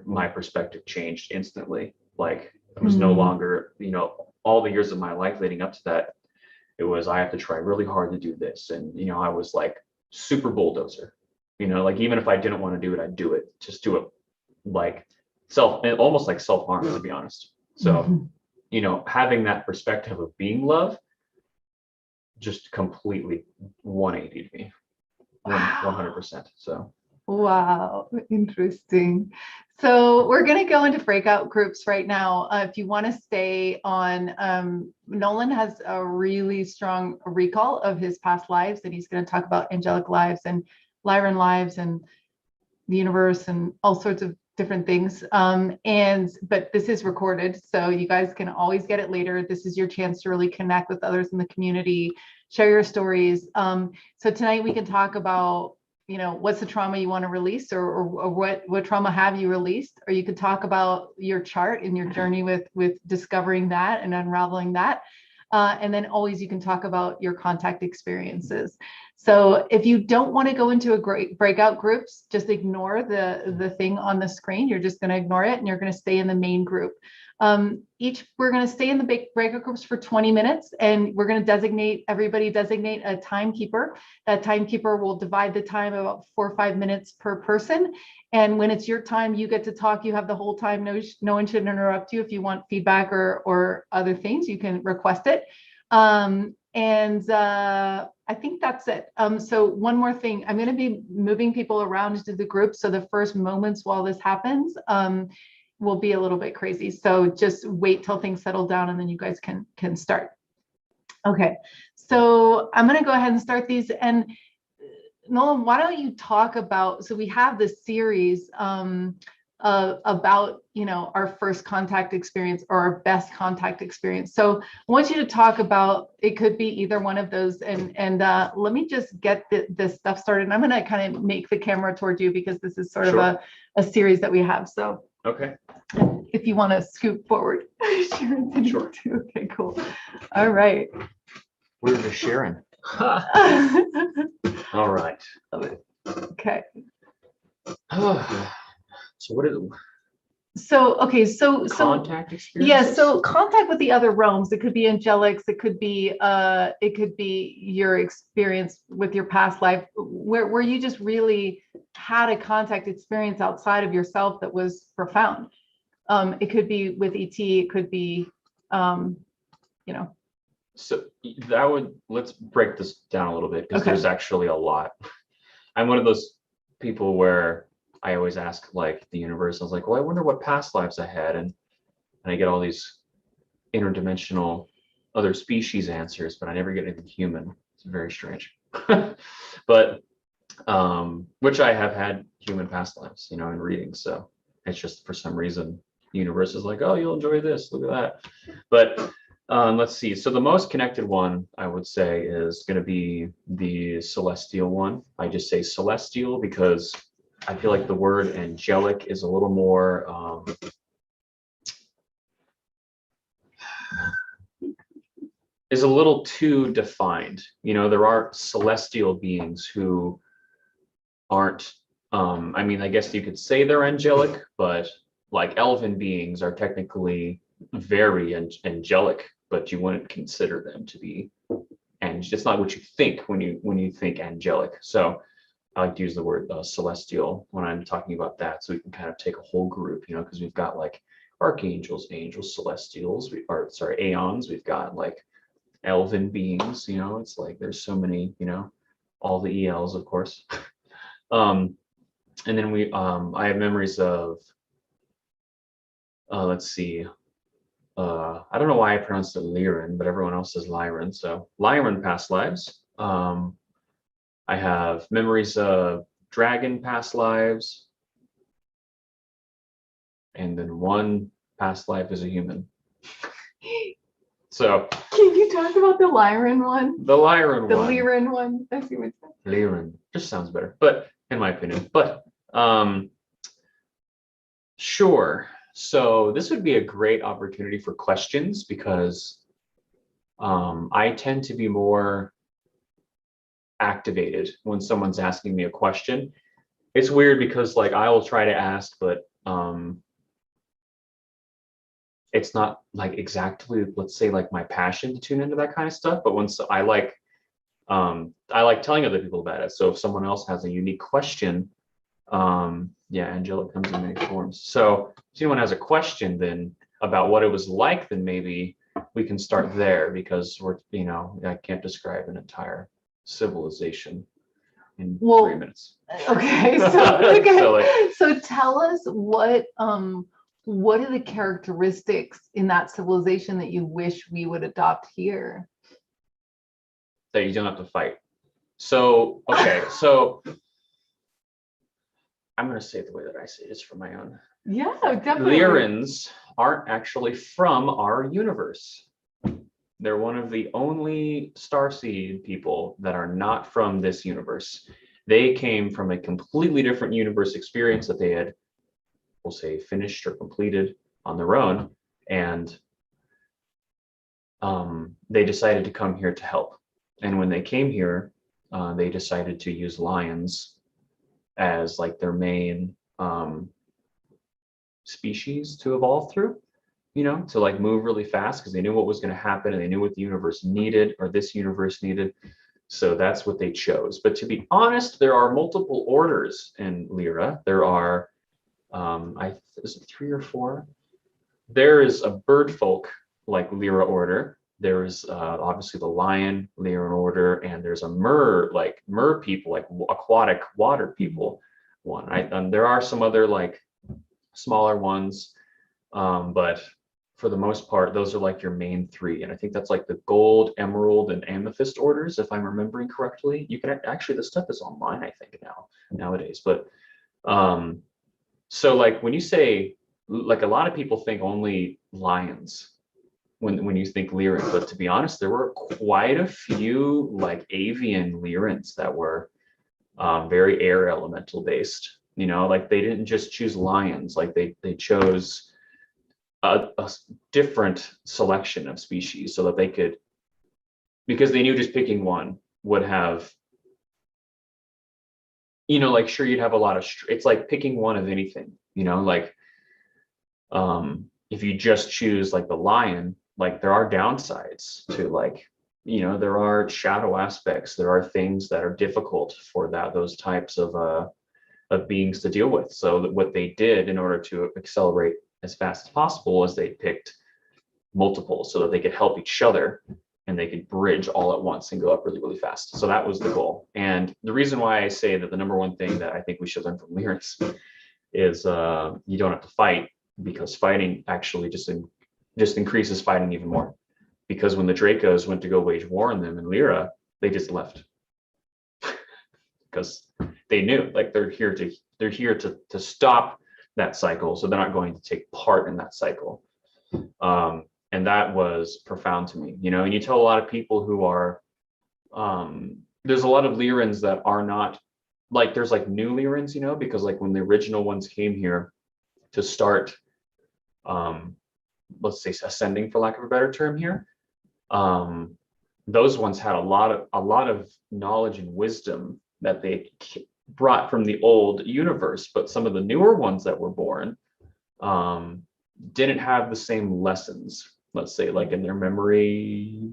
my perspective changed instantly. Like it was no longer, all the years of my life leading up to that, it was I have to try really hard to do this. And I was like super bulldozer. Like even if I didn't want to do it, I'd do it. Just do it like almost like self-harm, to be honest. So, having that perspective of being love just completely 180'd me. 100%. So wow, interesting. So we're going to go into breakout groups right now. If you want to stay on, Nolan has a really strong recall of his past lives, and he's going to talk about angelic lives and Lyran lives and the universe and all sorts of different things. But this is recorded, so you guys can always get it later. This is your chance to really connect with others in the community, share your stories. So tonight we can talk about, what's the trauma you want to release, or what trauma have you released, or you could talk about your chart and your journey with discovering that and unraveling that. And then always you can talk about your contact experiences. So if you don't want to go into a great breakout groups, just ignore the thing on the screen. You're just going to ignore it and you're going to stay in the main group. We're going to stay in the breakout groups for 20 minutes, and we're going to everybody designate a timekeeper. That timekeeper will divide the time about 4 or 5 minutes per person. And when it's your time, you get to talk. You have the whole time. No one should interrupt you. If you want feedback or other things, you can request it. I think that's it. So one more thing, I'm going to be moving people around into the group. So the first moments while this happens will be a little bit crazy. So just wait till things settle down and then you guys can start. Okay, so I'm going to go ahead and start these. And Nolan, why don't you talk about, so we have this series about, our first contact experience or our best contact experience. So I want you to talk about, it could be either one of those, and let me just get this stuff started. And I'm going to kind of make the camera toward you because this is sort of a series that we have. So okay, if you want to scoot forward. Sure. Okay, cool. All right. We're just sharing. all right. Okay. So what is it? So, okay, so Contact experience? yeah, so contact with the other realms. It could be angelics. It could be your experience with your past life, where you just really had a contact experience outside of yourself that was profound. It could be with ET. It could be, So let's break this down a little bit because Okay. there's actually a lot. I'm one of those people where I always ask like the universe, I was like, well, I wonder what past lives I had. And I get all these interdimensional other species answers, but I never get anything human. It's very strange. But which I have had human past lives, in readings. So it's just for some reason, the universe is like, oh, you'll enjoy this. Look at that. But let's see. So the most connected one I would say is going to be the celestial one. I just say celestial because I feel like the word angelic is a little more is a little too defined. There are celestial beings who aren't I guess you could say they're angelic, but like elven beings are technically very angelic, but you wouldn't consider them to be, and it's not what you think when you think angelic. So I like to use the word celestial when I'm talking about that, so we can kind of take a whole group, because we've got like archangels, angels, celestials, aeons. We've got like elven beings. It's like there's so many, all the ELs, of course. And then I have memories of, let's see, I don't know why I pronounced it Lyran, but everyone else says Lyran. So Lyran past lives. I have memories of dragon past lives. And then one past life as a human. So can you talk about the Lyran one? The Lyran The one. Lyran one. I see what Lyran just sounds better, but in my opinion. But sure. So this would be a great opportunity for questions because I tend to be more activated when someone's asking me a question. It's weird because like I will try to ask, but it's not like exactly, let's say, like my passion to tune into that kind of stuff. But once I like telling other people about it. So if someone else has a unique question, yeah, Angelic comes in many forms. So if anyone has a question then about what it was like, then maybe we can start there, because we're, you know, I can't describe an entire civilization in 3 minutes. Okay, so okay. So, like, So tell us what are the characteristics in that civilization that you wish we would adopt here? that you don't have to fight. So, okay, so I'm going to say it the way that I say it, just for my own. Yeah, definitely. Lyrans aren't actually from our universe. They're one of the only starseed people that are not from this universe. They came from a completely different universe experience that they had, we'll say, finished or completed on their own. And they decided to come here to help. And when they came here, they decided to use lions as like their main species to evolve through, you know, to like move really fast, because they knew what was going to happen and they knew what the universe needed, or this universe needed. So that's what they chose. But to be honest, there are multiple orders in Lyra. There are, is it 3 or 4? There is a bird folk like Lyra order. There's obviously the lion Lyran order, and there's a mer people, like aquatic water people one. There are some other like smaller ones, but for the most part, those are like your main 3. And I think that's like the gold, emerald, and amethyst orders, if I'm remembering correctly. You can actually, this stuff is online, I think nowadays. But so like when you say, like, a lot of people think only lions when you think Lyran, but to be honest, there were quite a few like avian Lyrans that were very air elemental based. You know, like they didn't just choose lions, like they chose a different selection of species so that they could, because they knew just picking one would have, you know, like, sure, you'd have a lot of, it's like picking one of anything, you know, like if you just choose like the lion, like there are downsides to, like, you know, there are shadow aspects, there are things that are difficult for those types of beings to deal with. So that what they did in order to accelerate as fast as possible is they picked multiple so that they could help each other and they could bridge all at once and go up really, really fast. So that was the goal. And the reason why I say that the number one thing that I think we should learn from Lyrans is you don't have to fight, because fighting actually just increases fighting even more. Because when the Dracos went to go wage war on them in Lyra, they just left. Because they knew, like, they're here to stop that cycle, so they're not going to take part in that cycle. And that was profound to me, you know. And you tell a lot of people who are there's a lot of Lyrans that are not, like, there's like new Lyrans, you know, because like when the original ones came here to start let's say ascending, for lack of a better term here, those ones had a lot of knowledge and wisdom that they brought from the old universe, but some of the newer ones that were born didn't have the same lessons, let's say, like in their memory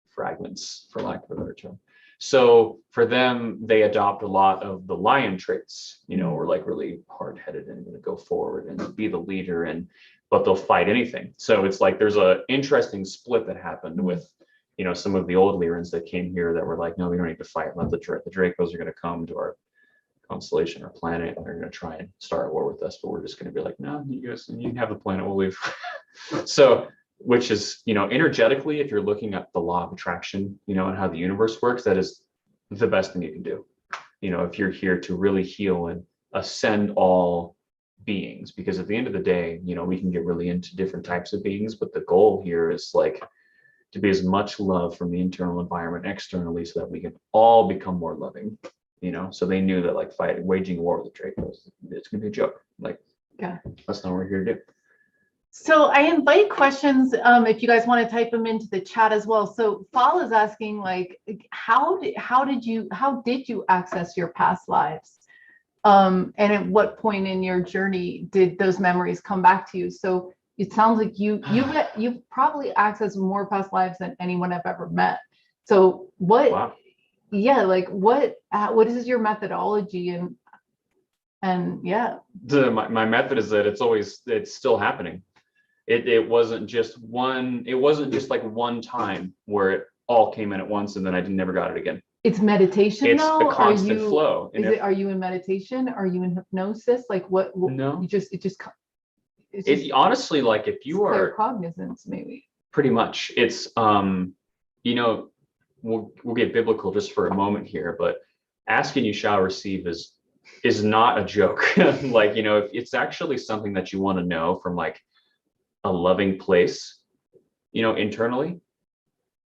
fragments, for lack of a better term. So for them, they adopt a lot of the lion traits, you know, or like really hard-headed and going to go forward and be the leader, but they'll fight anything. So it's like there's a interesting split that happened with, you know, some of the old Lyrans that came here that were like, no, we don't need to fight. Let the Dracos are going to come to our constellation or planet, and they're going to try and start a war with us, but we're just going to be like, no, you guys, you can have the planet, we'll leave. So, which is, you know, energetically, if you're looking at the law of attraction, you know, and how the universe works, that is the best thing you can do. You know, if you're here to really heal and ascend all beings, because at the end of the day, you know, we can get really into different types of beings, but the goal here is like to be as much love from the internal environment externally, so that we can all become more loving, you know. So they knew that like waging war with the Dracos, it's gonna be a joke. Like, yeah, that's not what we're here to do. So I invite questions if you guys want to type them into the chat as well. So Fall is asking, like, how did you access your past lives? And at what point in your journey did those memories come back to you? So it sounds like you've probably accessed more past lives than anyone I've ever met. So what? Wow. Yeah, like what is your methodology and yeah. My method is that it's still happening. It wasn't just like one time where it all came in at once and then I never got it again. It's meditation It's though? a constant flow. And Are you in meditation? Are you in hypnosis? Like what No. it's honestly, like if you are cognizance, maybe. pretty much, it's you know, we'll get biblical just for a moment here, but ask and you shall receive is not a joke. Like, you know, if it's actually something that you want to know from like a loving place, you know, internally,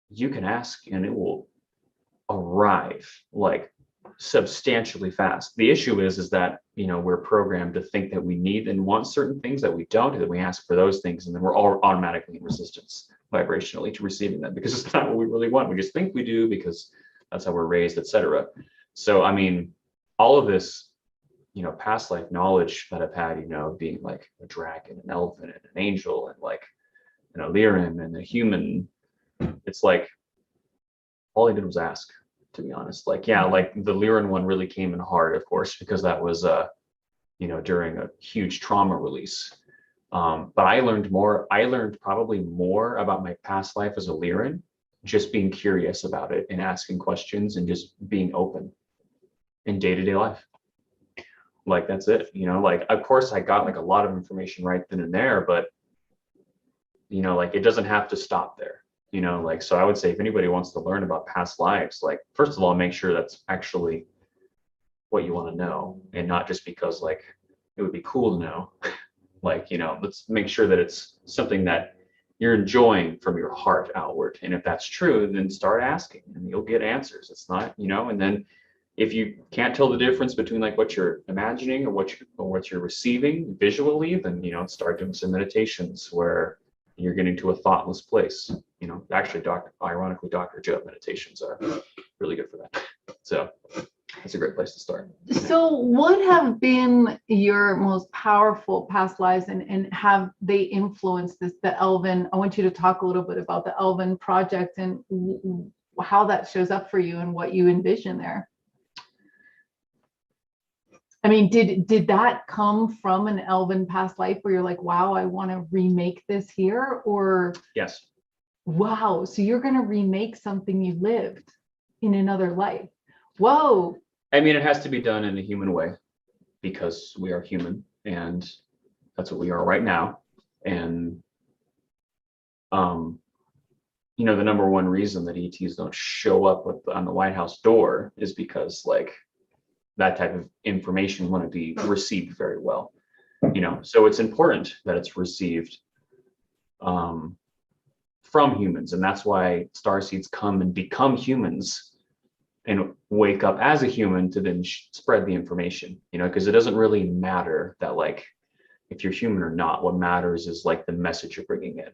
you can ask and it will arrive like substantially fast. The issue is that, you know, we're programmed to think that we need and want certain things that we don't, that we ask for those things, and then we're all automatically in resistance vibrationally to receiving them because it's not what we really want. We just think we do because that's how we're raised, etc. So, I mean, all of this, you know, past life knowledge that I've had, you know, being like a dragon, an elven, and an angel, and like an Illyrian and a human, it's like all I did was ask, to be honest. Like, yeah, like the Lyran one really came in hard, of course, because that was you know, during a huge trauma release. But I learned probably more about my past life as a Lyran, just being curious about it and asking questions and just being open in day-to-day life. Like, that's it, you know, like, of course I got like a lot of information right then and there, but you know, like it doesn't have to stop there, you know, like, so I would say if anybody wants to learn about past lives, like, first of all, make sure that's actually what you want to know and not just because like it would be cool to know. Like, you know, let's make sure that it's something that you're enjoying from your heart outward. And if that's true, then start asking and you'll get answers. It's not, you know, and then if you can't tell the difference between like what you're imagining or what you're receiving visually, then, you know, start doing some meditations where you're getting to a thoughtless place. You know, actually, ironically, Dr. Joe meditations are really good for that. So that's a great place to start. So what have been your most powerful past lives and have they influenced the Elven? I want you to talk a little bit about the Elven project and how that shows up for you and what you envision there. I mean, did that come from an Elven past life where you're like, wow, I want to remake this here? Or yes. Wow, so you're going to remake something you lived in another life. Whoa. I mean, it has to be done in a human way because we are human and that's what we are right now. And, you know, the number one reason that ETs don't show up on the White House door is because like that type of information wouldn't be received very well, you know, so it's important that it's received from humans. And that's why starseeds come and become humans and wake up as a human to then spread the information, you know, because it doesn't really matter that like if you're human or not. What matters is like the message you're bringing in,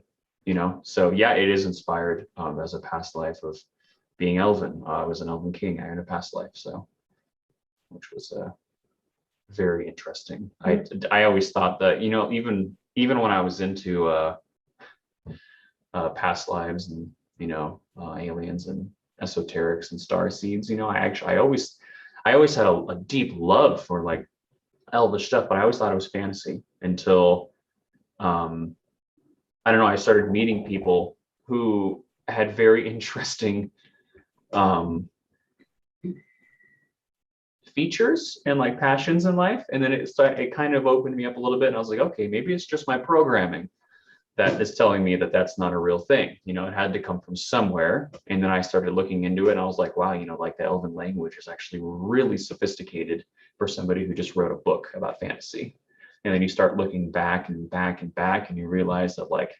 you know. So yeah, it is inspired as a past life of being elven. I was an elven king in a past life, so which was very interesting. I always thought that, you know, even when I was into past lives and, you know, aliens and esoterics and star seeds, you know, I always had a deep love for like elvish stuff, but I always thought it was fantasy until I don't know, I started meeting people who had very interesting features and like passions in life, and then it kind of opened me up a little bit, and I was like, okay, maybe it's just my programming that is telling me that that's not a real thing. You know, it had to come from somewhere. And then I started looking into it and I was like, wow, you know, like the elven language is actually really sophisticated for somebody who just wrote a book about fantasy. And then you start looking back and back and back and you realize that like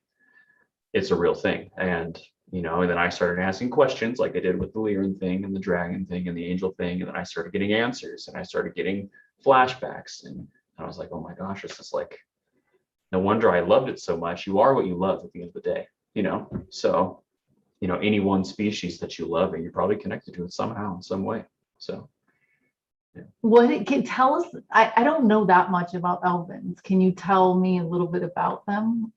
it's a real thing. And, you know, and then I started asking questions like I did with the Lyran thing and the dragon thing and the angel thing. And then I started getting answers and I started getting flashbacks. And I was like, oh my gosh, this is like no wonder I loved it so much. You are what you love at the end of the day, you know? So, you know, any one species that you love, and you're probably connected to it somehow in some way. So. What it can tell us, I don't know that much about elvens. Can you tell me a little bit about them?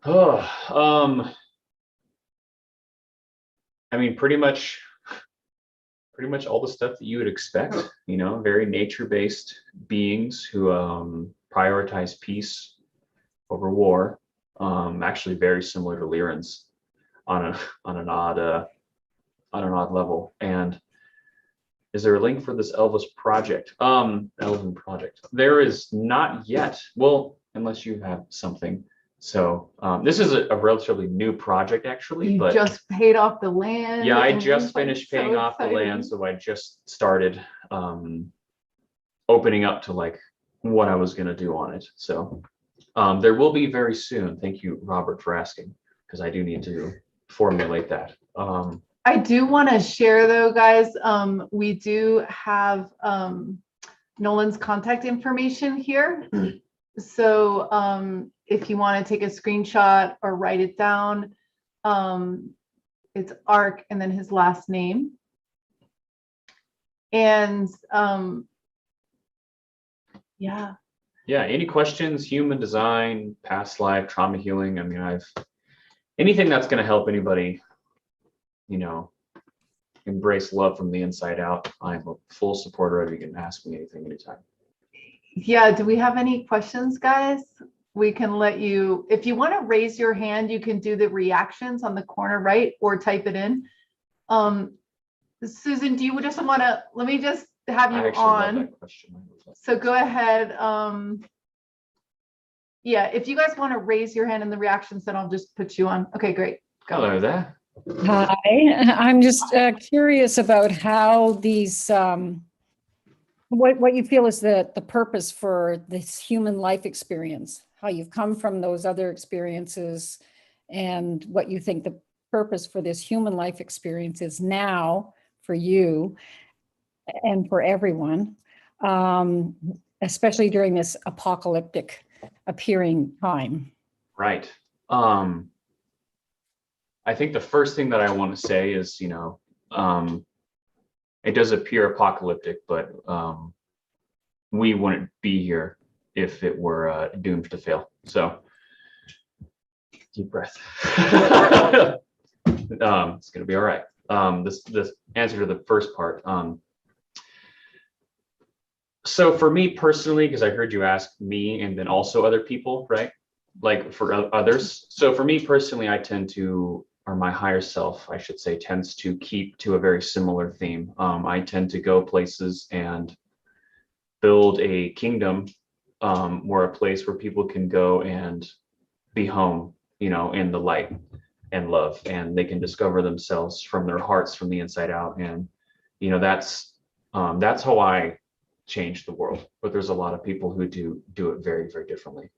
Oh, I mean, pretty much all the stuff that you would expect, you know, very nature-based beings who prioritize peace over war. Actually very similar to Lyrans on an odd level. And is there a link for this Elven project? There is not yet. Well, unless you have something. So this is a relatively new project, actually. You just paid off the land. Yeah, I and just like finished so paying off the land, exciting. so I just started opening up to like what I was gonna do on it. So there will be very soon. Thank you, Robert, for asking, because I do need to formulate that. I do want to share though, guys. We do have Nolan's contact information here. So if you want to take a screenshot or write it down, it's Ark and then his last name. And yeah. Yeah, any questions, human design, past life, trauma healing. I mean, anything that's going to help anybody, you know, embrace love from the inside out. I'm a full supporter of. You can ask me anything anytime. Yeah, do we have any questions, guys? We can let you, if you want to raise your hand, you can do the reactions on the corner right or type it in. Susan, do you just want to, let me just have you I actually love on. that question. So go ahead. Yeah, if you guys want to raise your hand in the reactions, then I'll just put you on. Okay, great. Go. Hello there. Hi, I'm just curious about how these, what you feel is the purpose for this human life experience, how you've come from those other experiences, and what you think the purpose for this human life experience is now for you and for everyone, especially during this apocalyptic appearing time. Right. I think the first thing that I want to say is, you know, it does appear apocalyptic, but we wouldn't be here if it were doomed to fail. So deep breath. It's gonna be all right. This answer to the first part. So for me personally, because I heard you ask me and then also other people, right? Like for others. So for me personally, I tend to, or my higher self, I should say, tends to keep to a very similar theme. I tend to go places and build a kingdom, or a place where people can go and be home, you know, in the light and love, and they can discover themselves from their hearts from the inside out. And, you know, that's how I change the world. But there's a lot of people who do it very, very differently,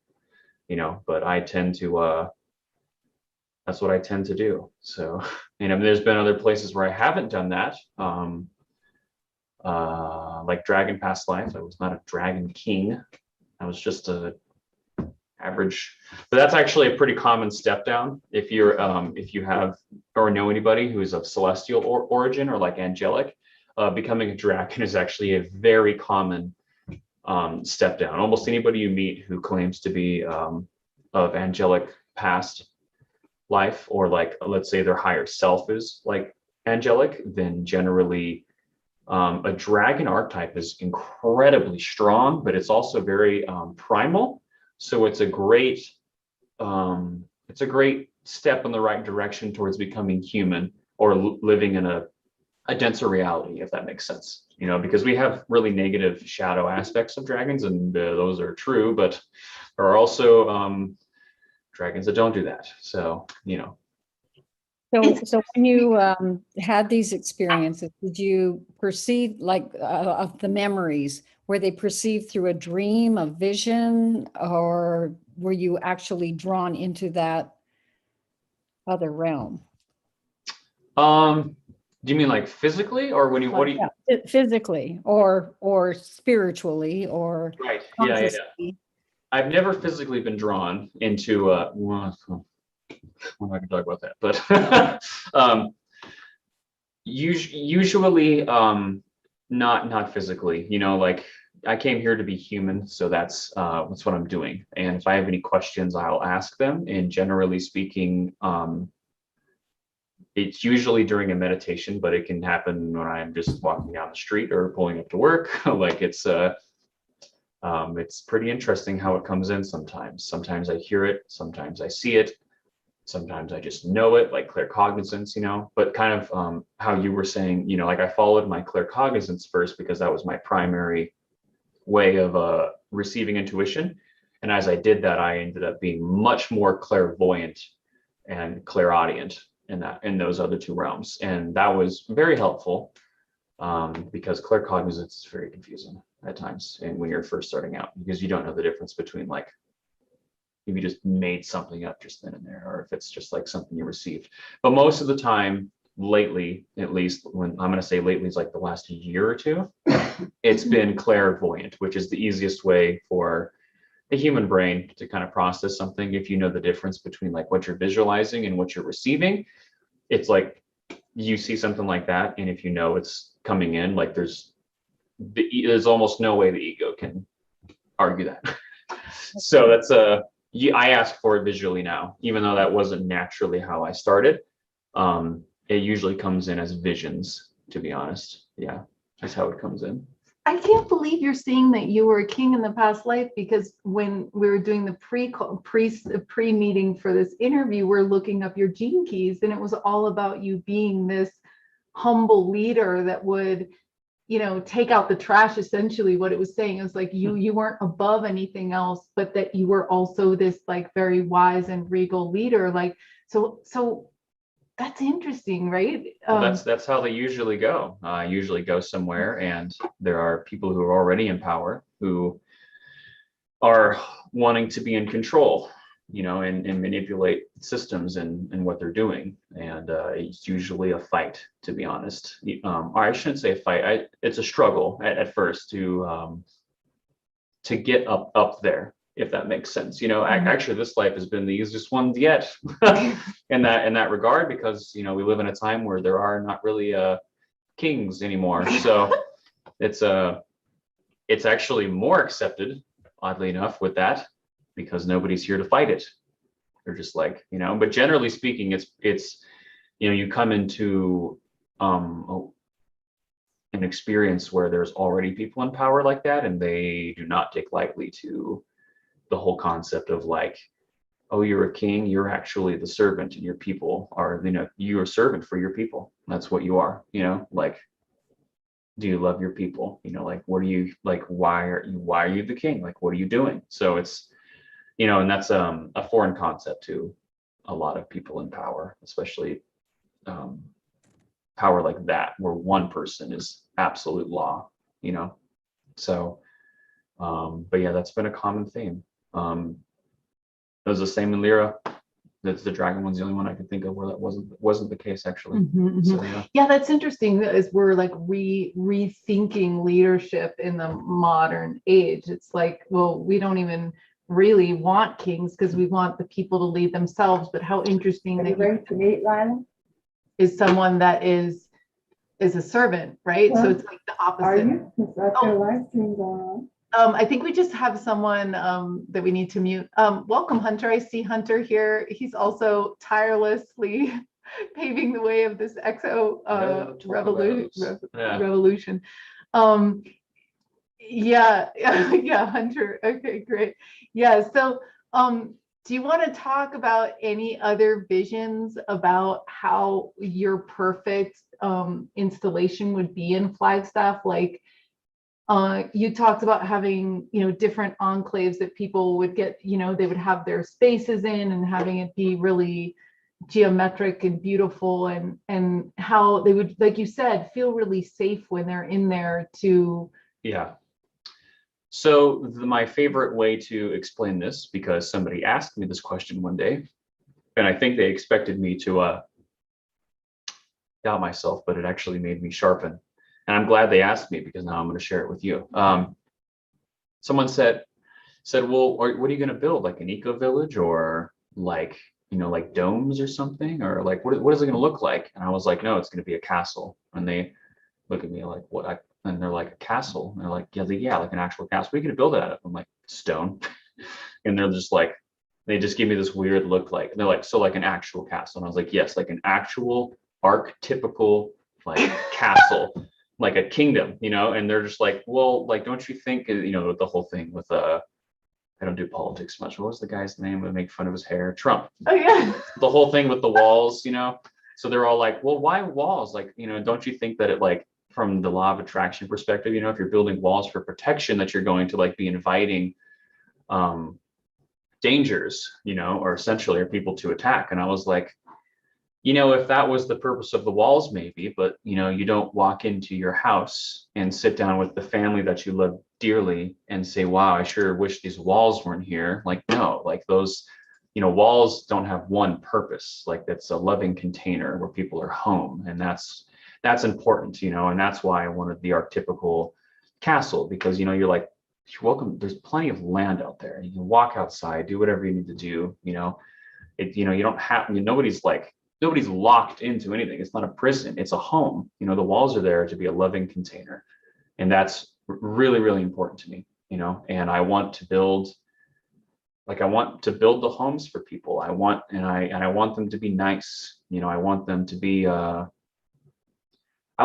you know, but I tend to, that's what I tend to do. So, and I mean, there's been other places where I haven't done that. Like Dragon Past Life, I was not a dragon king. I was just a average, but that's actually a pretty common step down. If you have or know anybody who is of celestial origin or like angelic, becoming a dragon is actually a very common step down. Almost anybody you meet who claims to be of angelic past life, or like, let's say their higher self is like angelic, then generally a dragon archetype is incredibly strong, but it's also very primal. So it's a great step in the right direction towards becoming human, or living in a denser reality, if that makes sense. You know, because we have really negative shadow aspects of dragons, and those are true, but there are also dragons that don't do that. So, you know. So when you had these experiences, did you perceive, like, of the memories, were they perceived through a dream, a vision, or were you actually drawn into that other realm? Do you mean like physically, or when you, what do you? Physically or spiritually or Right. Yeah. consciously? I've never physically been drawn into well, I'm not gonna talk about that, but usually not physically, you know, like I came here to be human, so that's what I'm doing. And if I have any questions, I'll ask them. And generally speaking, it's usually during a meditation, but it can happen when I'm just walking down the street or pulling up to work. Like it's pretty interesting how it comes in sometimes. Sometimes I hear it, sometimes I see it, sometimes I just know it, like claircognizance, you know, but kind of how you were saying, you know, like I followed my claircognizance first because that was my primary way of receiving intuition. And as I did that, I ended up being much more clairvoyant and clairaudient in those other two realms. And that was very helpful because claircognizance is very confusing at times. And when you're first starting out, because you don't know the difference between like, if you just made something up just then and there, or if it's just like something you received. But most of the time, lately, at least when I'm going to say lately is like the last year or two, it's been clairvoyant, which is the easiest way for the human brain to kind of process something. If you know the difference between like what you're visualizing and what you're receiving, it's like you see something like that, and if you know it's coming in, like there's almost no way the ego can argue that. So that's I ask for it visually now, even though that wasn't naturally how I started. It usually comes in as visions, to be honest. Yeah, that's how it comes in. I can't believe you're saying that you were a king in the past life, because when we were doing the pre-meeting for this interview, we're looking up your gene keys, and it was all about you being this humble leader that would, you know, take out the trash. Essentially what it was saying is like you weren't above anything else, but that you were also this like very wise and regal leader. Like so that's interesting, right? Well, that's how they usually go. Usually go somewhere, and there are people who are already in power who are wanting to be in control, you know, and manipulate systems and what they're doing. And it's usually a fight, to be honest. Or I shouldn't say a fight. It's a struggle at first to get up there, if that makes sense. You know, actually, this life has been the easiest one yet in that regard, because you know we live in a time where there are not really kings anymore. So it's actually more accepted, oddly enough, with that, because nobody's here to fight it. They're just like, you know. But generally speaking, it's you know, you come into an experience where there's already people in power like that, and they do not take lightly to the whole concept of like, oh, you're a king, you're actually the servant, and your people are, you know, you're a servant for your people. That's what you are, you know. Like, do you love your people? You know, like, what are you, like, why are you the king? Like, what are you doing? So it's, you know, and that's a foreign concept to a lot of people in power, especially power like that, where one person is absolute law, you know. So but yeah, that's been a common theme. It was the same in Lyra. That's the dragon one's the only one I could think of where that wasn't the case, actually. So yeah, that's interesting, as we're like rethinking leadership in the modern age. It's like, well, we don't even really want kings because we want the people to lead themselves. But how interesting that you is someone that is a servant, right? So it's like the opposite. Are you? Is that your live stream going on? I think we just have someone that we need to mute. Welcome, Hunter. I see Hunter here. He's also tirelessly paving the way of this exo revolution. Yeah, Hunter. Okay, great. Yeah, so do you want to talk about any other visions about how your perfect installation would be in Flagstaff? Like, you talked about having, you know, different enclaves that people would get, you know, they would have their spaces in, and having it be really geometric and beautiful, and how they would, like you said, feel really safe when they're in there to. Yeah. So my favorite way to explain this, because somebody asked me this question one day, and I think they expected me to doubt myself, but it actually made me sharpen. And I'm glad they asked me, because now I'm going to share it with you. Someone said, said, well, what are you going to build? Like an eco village or like, like domes or something? Or like, what is it going to look like? And I was like, no, it's going to be a castle. And they look at me like, what? And they're like, a castle. And they're like, yeah, like an actual castle. What are you going to build it out of? I'm like, stone. And they're just like, they just give me this weird look like, and they're like, so like an actual castle. And I was like, yes, like an actual archetypical like castle, like a kingdom, and they're just like, well, like, don't you think, the whole thing with, I don't do politics much. What was the guy's name that make fun of his hair? Trump. Oh yeah. The whole thing with the walls, so they're all like, well, why walls? Like, don't you think that it like, from the law of attraction perspective, if you're building walls for protection, that you're going to like be inviting dangers, or essentially are people to attack. And I was like, if that was the purpose of the walls, maybe, but you don't walk into your house and sit down with the family that you love dearly and say, wow, I sure wish these walls weren't here. Like, no, like those, walls don't have one purpose. Like that's a loving container where people are home. And that's important, and that's why I wanted the archetypical castle, because, you're like, you're welcome. There's plenty of land out there. You can walk outside, do whatever you need to do. You don't have, nobody's locked into anything. It's not a prison. It's a home. The walls are there to be a loving container. And that's really, really important to me, and I want to build the homes for people. I want them to be nice. I want them to be, I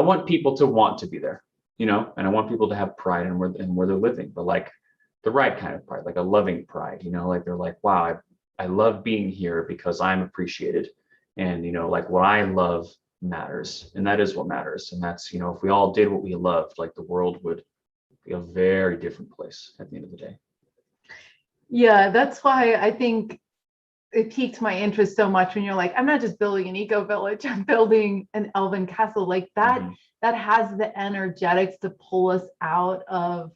want people to want to be there. And I want people to have pride in where they're living, but like the right kind of pride, like a loving pride, like they're like, wow, I love being here because I'm appreciated. And, like what I love matters, and that is what matters. And that's, if we all did what we loved, like the world would be a very different place at the end of the day. Yeah, that's why I think it piqued my interest so much when you're like, I'm not just building an eco village, I'm building an elven castle. Like that, that has the energetics to pull us out of,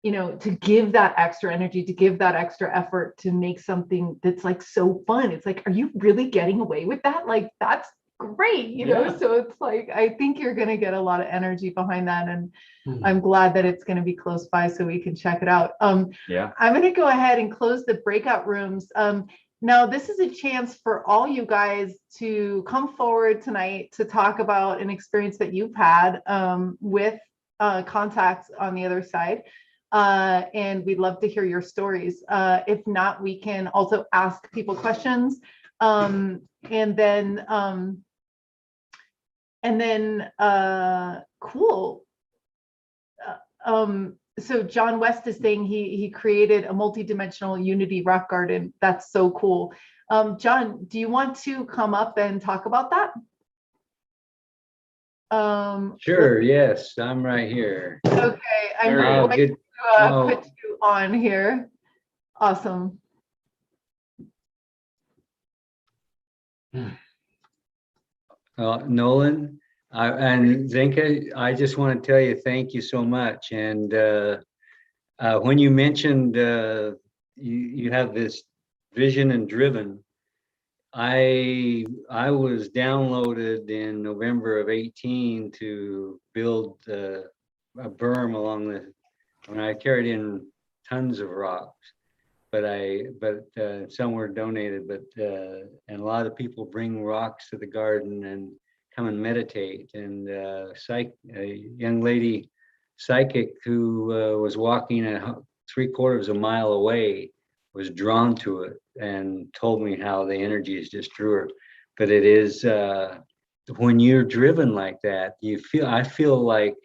to give that extra energy, to give that extra effort, to make something that's like so fun. It's like, are you really getting away with that? Like, that's great, So it's like, I think you're going to get a lot of energy behind that. And I'm glad that it's going to be close by so we can check it out. Yeah. I'm going to go ahead and close the breakout rooms. Now, this is a chance for all you guys to come forward tonight to talk about an experience that you've had with contacts on the other side. And we'd love to hear your stories. If not, we can also ask people questions. And then cool. So John West is saying he created a multi-dimensional Unity rock garden. That's so cool. John, do you want to come up and talk about that? Sure, yes, I'm right here. Okay, I'm going to put you on here. Awesome. Nolan and Zenka, I just want to tell you thank you so much. And when you mentioned you have this vision and driven, I was downloaded in November of 18 to build a berm along when I carried in tons of rocks, but some were donated, and a lot of people bring rocks to the garden and come and meditate. And a young lady psychic who was walking 3/4 of a mile away was drawn to it and told me how the energies just drew her. But it is when you're driven like that, I feel like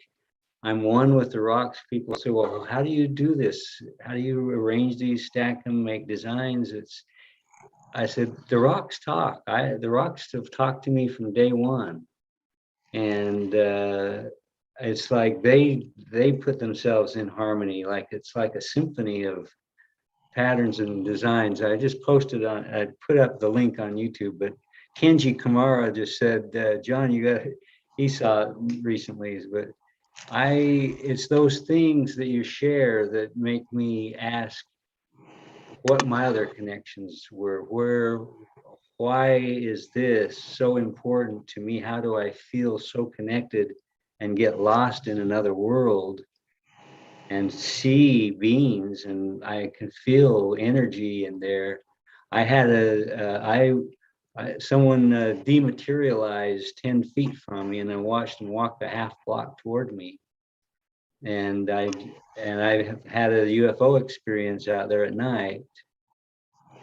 I'm one with the rocks. People say, well, how do you do this? How do you arrange these, stack them, make designs? I said, the rocks talk. The rocks have talked to me from day one. And it's like they put themselves in harmony. Like it's like a symphony of patterns and designs. I just posted I put up the link on YouTube, but Kenji Kamara just said, John, he saw it recently, but it's those things that you share that make me ask what my other connections were. Why is this so important to me? How do I feel so connected and get lost in another world and see beings, and I can feel energy in there. I had someone dematerialized 10 feet from me, and I watched him walk the half block toward me. And I have had a UFO experience out there at night.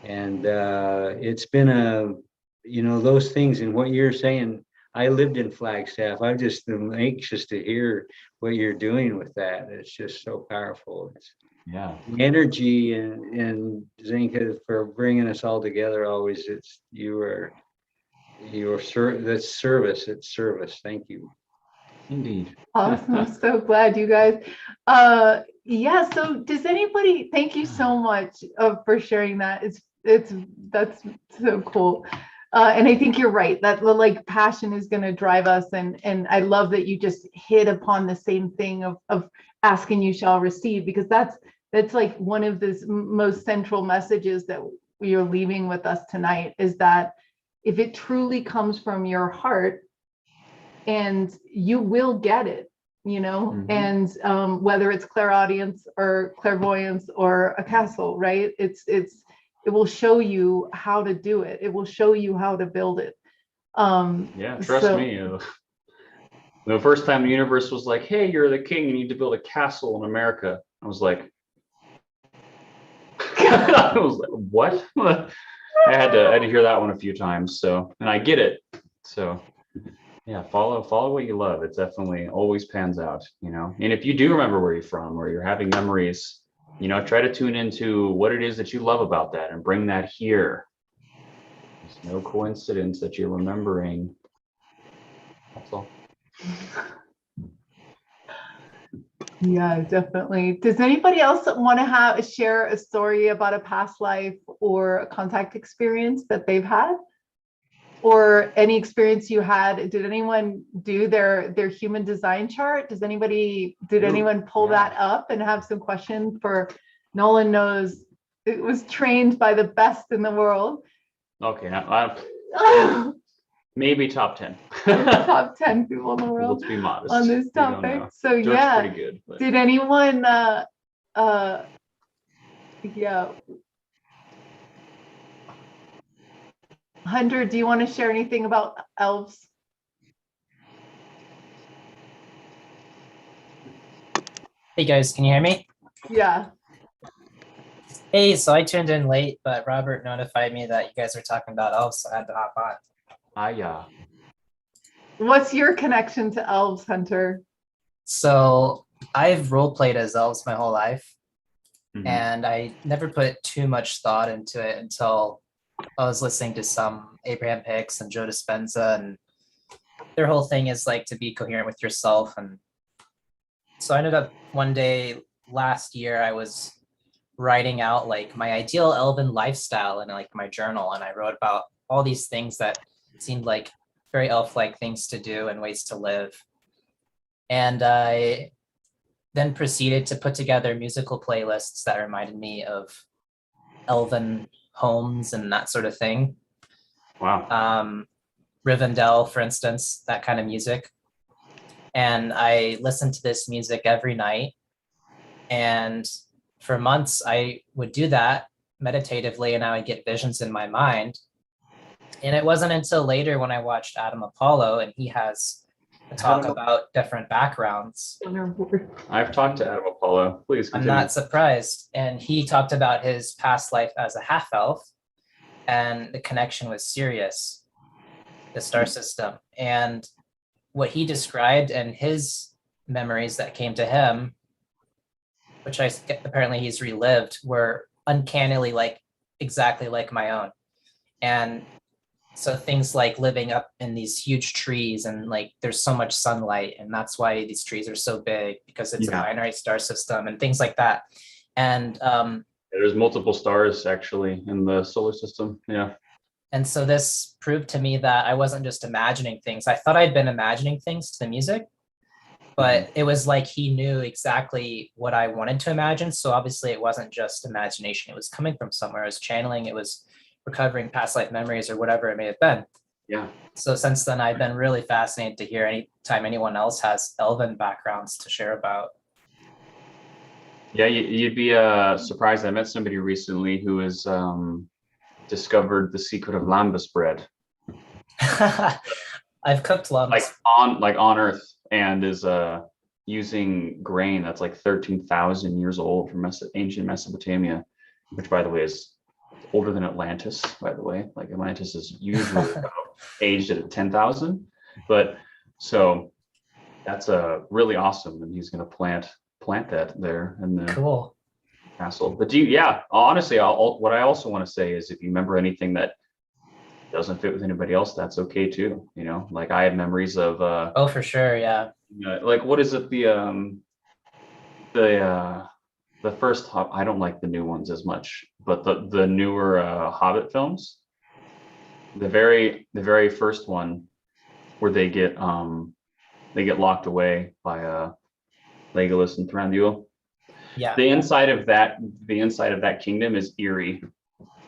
And it's been those things, and what you're saying, I lived in Flagstaff. I just am anxious to hear what you're doing with that. It's just so powerful. It's Yeah. energy, and Zenka, for bringing us all together always. It's that's service. It's service. Thank you. Indeed. Awesome. I'm so glad you guys. Yeah. So does anybody, thank you so much for sharing that. That's so cool. And I think you're right, that like passion is going to drive us. And I love that you just hit upon the same thing of asking you shall receive, because that's like one of the most central messages that you're leaving with us tonight, is that if it truly comes from your heart, and you will get it, and whether it's clairaudience or clairvoyance or a castle, right? It will show you how to do it. It will show you how to build it. Yeah, trust me. The first time the universe was like, hey, you're the king, you need to build a castle in America. I was like, what? I had to hear that one a few times. So, and I get it. So yeah, follow what you love. It definitely always pans out, And if you do remember where you're from, or you're having memories, try to tune into what it is that you love about that and bring that here. It's no coincidence that you're remembering. That's all. Yeah, definitely. Does anybody else want to share a story about a past life or a contact experience that they've had? Or any experience you had? Did anyone do their human design chart? Did anyone pull that up and have some questions for Nolan? Knows it was trained by the best in the world. Okay, maybe top 10. Top 10 people in the world. Let's be modest on this topic. So Dirk's yeah, pretty good, but... did anyone Hunter, do you want to share anything about elves? Hey guys, can you hear me? Yeah. Hey, so I tuned in late, but Robert notified me that you guys were talking about elves, so I had to hop on. Yeah. What's your connection to elves, Hunter? So I've role played as elves my whole life, and I never put too much thought into it until I was listening to some Abraham Hicks and Joe Dispenza, and their whole thing is like to be coherent with yourself. And so I ended up one day last year, I was writing out like my ideal elven lifestyle in like my journal, and I wrote about all these things that seemed like very elf-like things to do and ways to live. And I then proceeded to put together musical playlists that reminded me of elven homes and that sort of thing. Wow. Rivendell, for instance, that kind of music. And I listened to this music every night. And for months, I would do that meditatively, and I would get visions in my mind. And it wasn't until later when I watched Adam Apollo, and he has a talk about different backgrounds. I've talked to Adam Apollo. Please continue. I'm not surprised. And he talked about his past life as a half-elf and the connection with Sirius, the star system. And what he described and his memories that came to him, which apparently he's relived, were uncannily exactly like my own. And so things like living up in these huge trees, and like there's so much sunlight, and that's why these trees are so big, because it's a binary star system and things like that. And there's multiple stars actually in the solar system. Yeah. And so this proved to me that I wasn't just imagining things. I thought I'd been imagining things to the music, but it was like he knew exactly what I wanted to imagine. So obviously it wasn't just imagination. It was coming from somewhere. It was channeling. It was recovering past life memories or whatever it may have been. Yeah. So since then, I've been really fascinated to hear anytime anyone else has elven backgrounds to share about. Yeah, you'd be surprised. I met somebody recently who has discovered the secret of lambus bread, I've cooked like lumps. on Earth, and is using grain that's like 13,000 years old from ancient Mesopotamia, which by the way is older than Atlantis. By the way, like Atlantis is usually about aged at 10,000, but so that's really awesome, and he's going to plant that there in the Cool. castle. But yeah, honestly, what I also want to say is if you remember anything that doesn't fit with anybody else, that's okay too. You know, like I have memories of Oh, for sure. Yeah. like what is it, the first I don't like the new ones as much, but the newer Hobbit films, the very first one where they get locked away by Legolas and Thranduil. Yeah. The inside of that kingdom is eerie.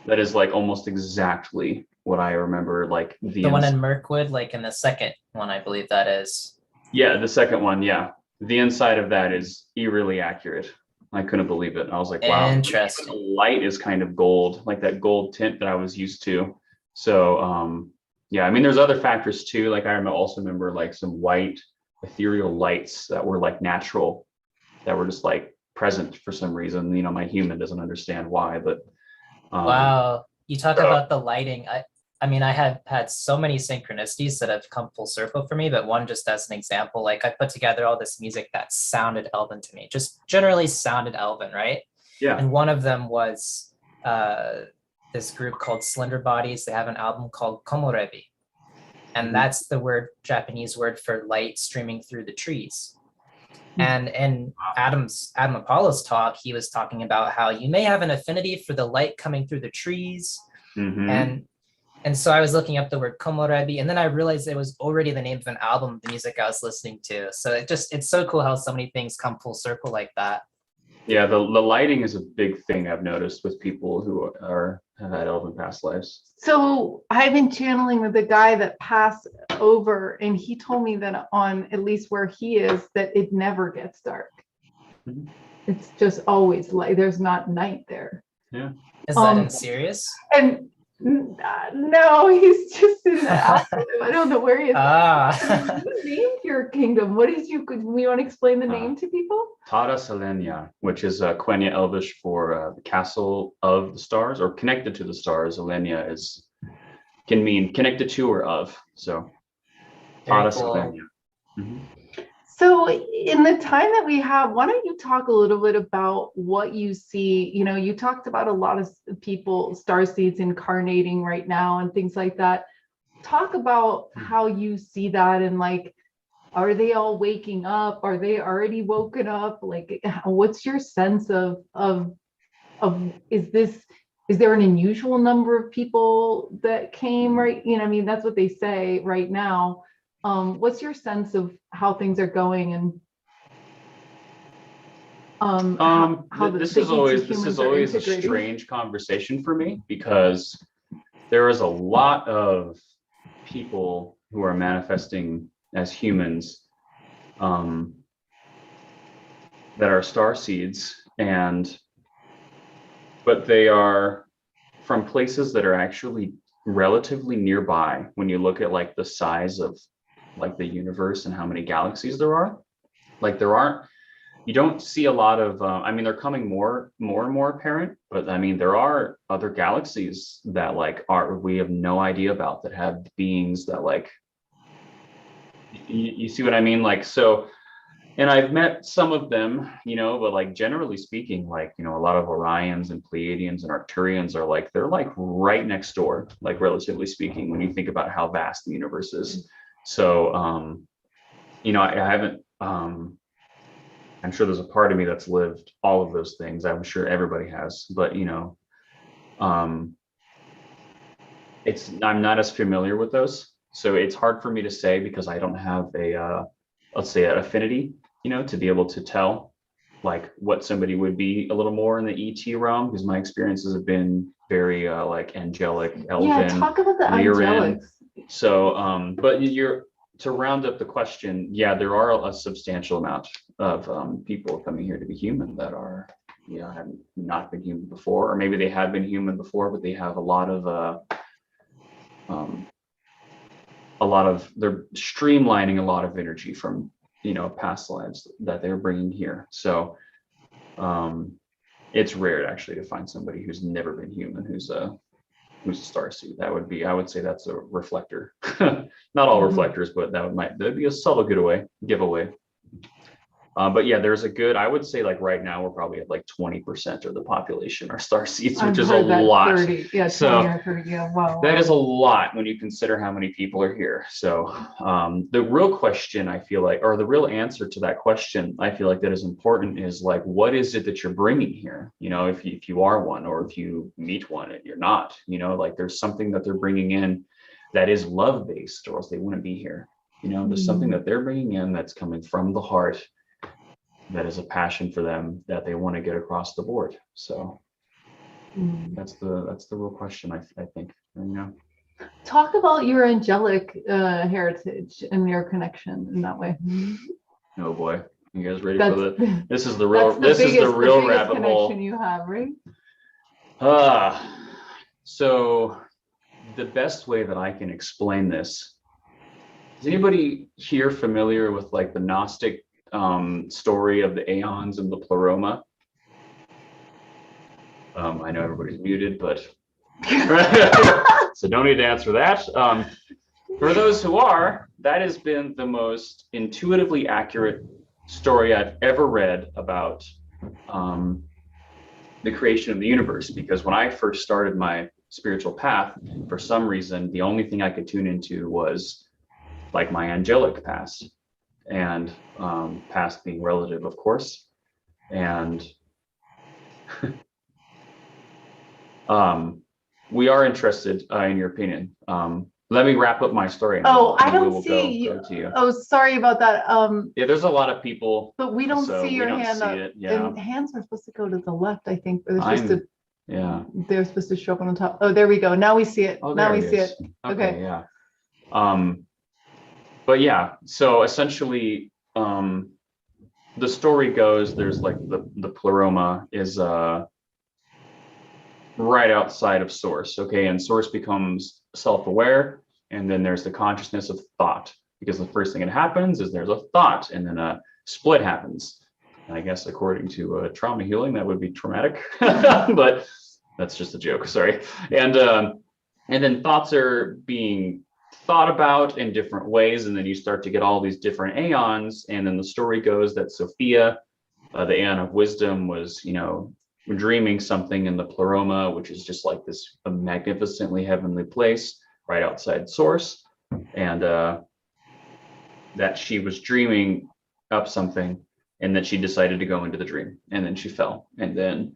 That is like almost exactly what I remember. Like The one in Mirkwood, like in the second one, I believe that is. yeah, the second one, yeah. The inside of that is eerily accurate. I couldn't believe it. I was like, wow. Interesting. The light is kind of gold, like that gold tint that I was used to. So yeah, I mean, there's other factors too. Like I also remember like some white ethereal lights that were like natural, that were just like present for some reason. You know, my human doesn't understand why, but Wow. You talk about the lighting. I mean, I have had so many synchronicities that have come full circle for me, but one just as an example, like I put together all this music that sounded elven to me, just generally sounded elven, right? yeah. And one of them was this group called Slender Bodies. They have an album called Komorebi. And that's the Japanese word for light streaming through the trees. And in Adam Apollo's talk, he was talking about how you may have an affinity for the light coming through the trees. And so I was looking up the word komorebi, and then I realized it was already the name of an album, the music I was listening to. So it's so cool how so many things come full circle like that. Yeah, the lighting is a big thing I've noticed with people who have had elven past lives. So I've been channeling with the guy that passed over, and he told me that on at least where he is, that it never gets dark. It's just always light. There's not night there. Yeah. Is that in serious? And no, he's just in the afterlife. I don't know where he is. You named your kingdom. What did you want to explain the name to people? Tara Selenia, which is Quenya Elvish for the castle of the stars, or connected to the stars. Elenia can mean connected to or of. So Tara Selenia. So in the time that we have, why don't you talk a little bit about what you see? You know, you talked about a lot of people, starseeds incarnating right now and things like that. Talk about how you see that, and like, are they all waking up? Are they already woken up? Like, what's your sense of is there an unusual number of people that came, right? You know, I mean, that's what they say right now. What's your sense of how things are going, and how this is always a strange conversation for me, because there is a lot of people who are manifesting as humans that are star seeds, but they are from places that are actually relatively nearby when you look at like the size of like the universe and how many galaxies there are. Like you don't see a lot of I mean, they're coming more and more apparent, but I mean, there are other galaxies that like we have no idea about, that have beings that like you see what I mean? Like, so, and I've met some of them, you know, but like generally speaking, like, you know, a lot of Orions and Pleiadians and Arcturians are like, they're like right next door, like relatively speaking, when you think about how vast the universe is. So you know, I haven't I'm sure there's a part of me that's lived all of those things. I'm sure everybody has, but you know, I'm not as familiar with those. So it's hard for me to say, because I don't have let's say an affinity, you know, to be able to tell like what somebody would be a little more in the ET realm, because my experiences have been very like angelic, elven. Yeah, talk about the Lyran. angelics. So but to round up the question, yeah, there are a substantial amount of people coming here to be human that are, have not been human before, or maybe they have been human before, but they have a lot of they're streamlining a lot of energy from past lives that they're bringing here. So it's rare actually to find somebody who's never been human who's a starseed. That would be, I would say that's a reflector. Not all reflectors, but that'd be a subtle giveaway. But yeah, there's a good, I would say like right now we're probably at like 20% of the population are starseeds, which is a lot. 30, yeah, 20 So or 30, yeah, wow. that is a lot when you consider how many people are here. So the real question I feel like, or the real answer to that question I feel like that is important is like, what is it that you're bringing here? If you are one, or if you meet one and you're not, like there's something that they're bringing in that is love based, or else they wouldn't be here. There's something that they're bringing in that's coming from the heart, that is a passion for them that they want to get across the board. So that's the real question, I think. Talk about your angelic heritage and your connection in that way. Oh boy, you guys ready That's, for the? This is the real. That's This is the real biggest rabbit hole. connection you have, right? So the best way that I can explain this, is anybody here familiar with like the Gnostic story of the aeons and the pleroma? I know everybody's muted, but so don't need to answer that. For those who are, that has been the most intuitively accurate story I've ever read about the creation of the universe. Because when I first started my spiritual path, for some reason, the only thing I could tune into was like my angelic past, and past being relative, of course. And we are interested in your opinion. Let me wrap up my story. Oh, I don't see you. Oh, sorry about that. Yeah, there's a lot of people, but we don't so see your we don't hand see up. it. Yeah, And hands are supposed to go to the left, I think. Or they're supposed to, yeah, they're supposed to show up on the top. Oh, there we go. Now we see it. oh, Now there we see is. it. Okay, yeah. But yeah, so essentially, the story goes, there's like the pleroma is right outside of source. Okay, and source becomes self-aware, and then there's the consciousness of thought, because the first thing that happens is there's a thought, and then a split happens. And I guess according to trauma healing, that would be traumatic, but that's just a joke. Sorry. And then thoughts are being thought about in different ways, and then you start to get all these different aeons. And then the story goes that Sophia, the aeon of wisdom, was dreaming something in the pleroma, which is just like this magnificently heavenly place right outside source, and that she was dreaming up something, and that she decided to go into the dream, and then she fell, and then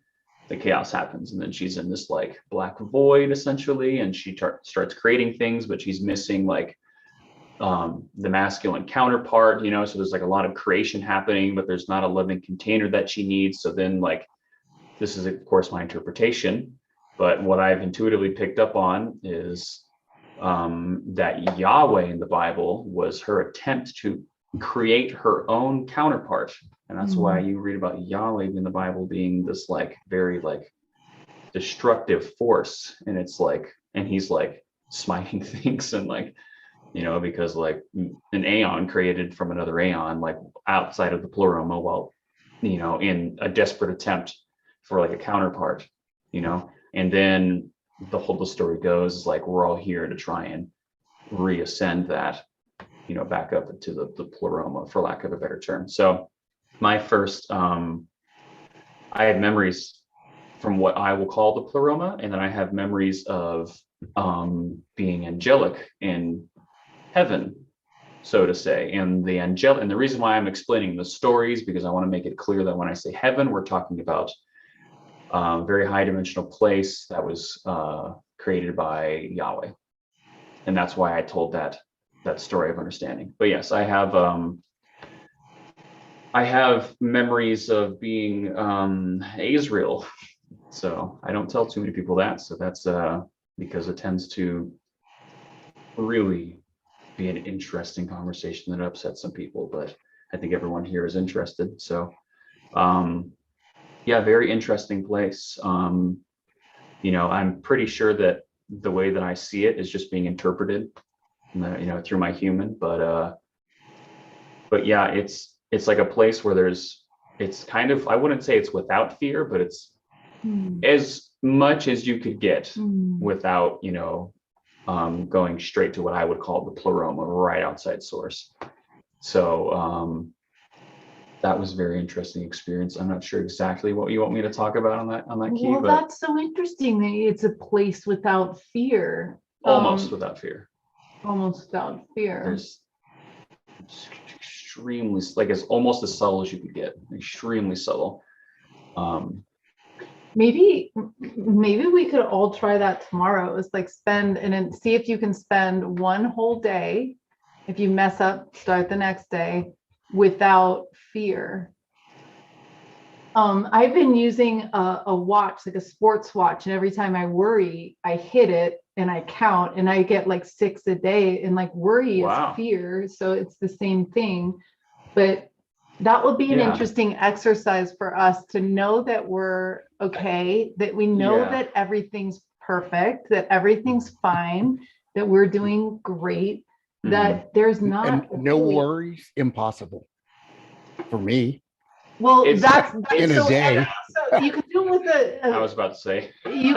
the chaos happens, and then she's in this like black void essentially, and she starts creating things, but she's missing like the masculine counterpart, so there's like a lot of creation happening, but there's not a living container that she needs. So then like, this is of course my interpretation, but what I've intuitively picked up on is that Yahweh in the Bible was her attempt to create her own counterpart. And that's why you read about Yahweh in the Bible being this like very like destructive force. And it's like, and he's like smiting things, and like, because like an aeon created from another aeon, like outside of the pleroma, while, in a desperate attempt for like a counterpart, and then the story goes is like, we're all here to try and reascend that, back up into the pleroma, for lack of a better term. So my first, I had memories from what I will call the pleroma, and then I have memories of being angelic in heaven, so to say. And the angelic, and the reason why I'm explaining the stories, because I want to make it clear that when I say heaven, we're talking about very high dimensional place that was created by Yahweh, and that's why I told that story of understanding. But yes, I have memories of being Azrael, so I don't tell too many people that. So that's because it tends to really be an interesting conversation that upsets some people, but I think everyone here is interested. So, yeah, very interesting place. You know, I'm pretty sure that the way that I see it is just being interpreted, you know, through my human, but yeah, it's like a place where it's kind of, I wouldn't say it's without fear, but it's as much as you could get without, you know, going straight to what I would call the pleroma, right outside source. So that was a very interesting experience. I'm not sure exactly what you want me to talk about on that key, Well, but that's so interesting that it's a place without fear. almost without fear. Almost without fear. There's extremely, like, it's almost as subtle as you could get, extremely subtle. Maybe we could all try that tomorrow. It's like spend and then see if you can spend one whole day. If you mess up, start the next day without fear. I've been using a watch, like a sports watch, and every time I worry, I hit it and I count, and I get like 6 a day. And like worry Wow. is fear, so it's the same thing. But that will be an interesting exercise for us to know that we're okay, that we know that everything's perfect, that everything's fine, that we're doing great, that there's not no worries, impossible for me. Well, It's- that's in a so, day. So you could do it with I was about to say. you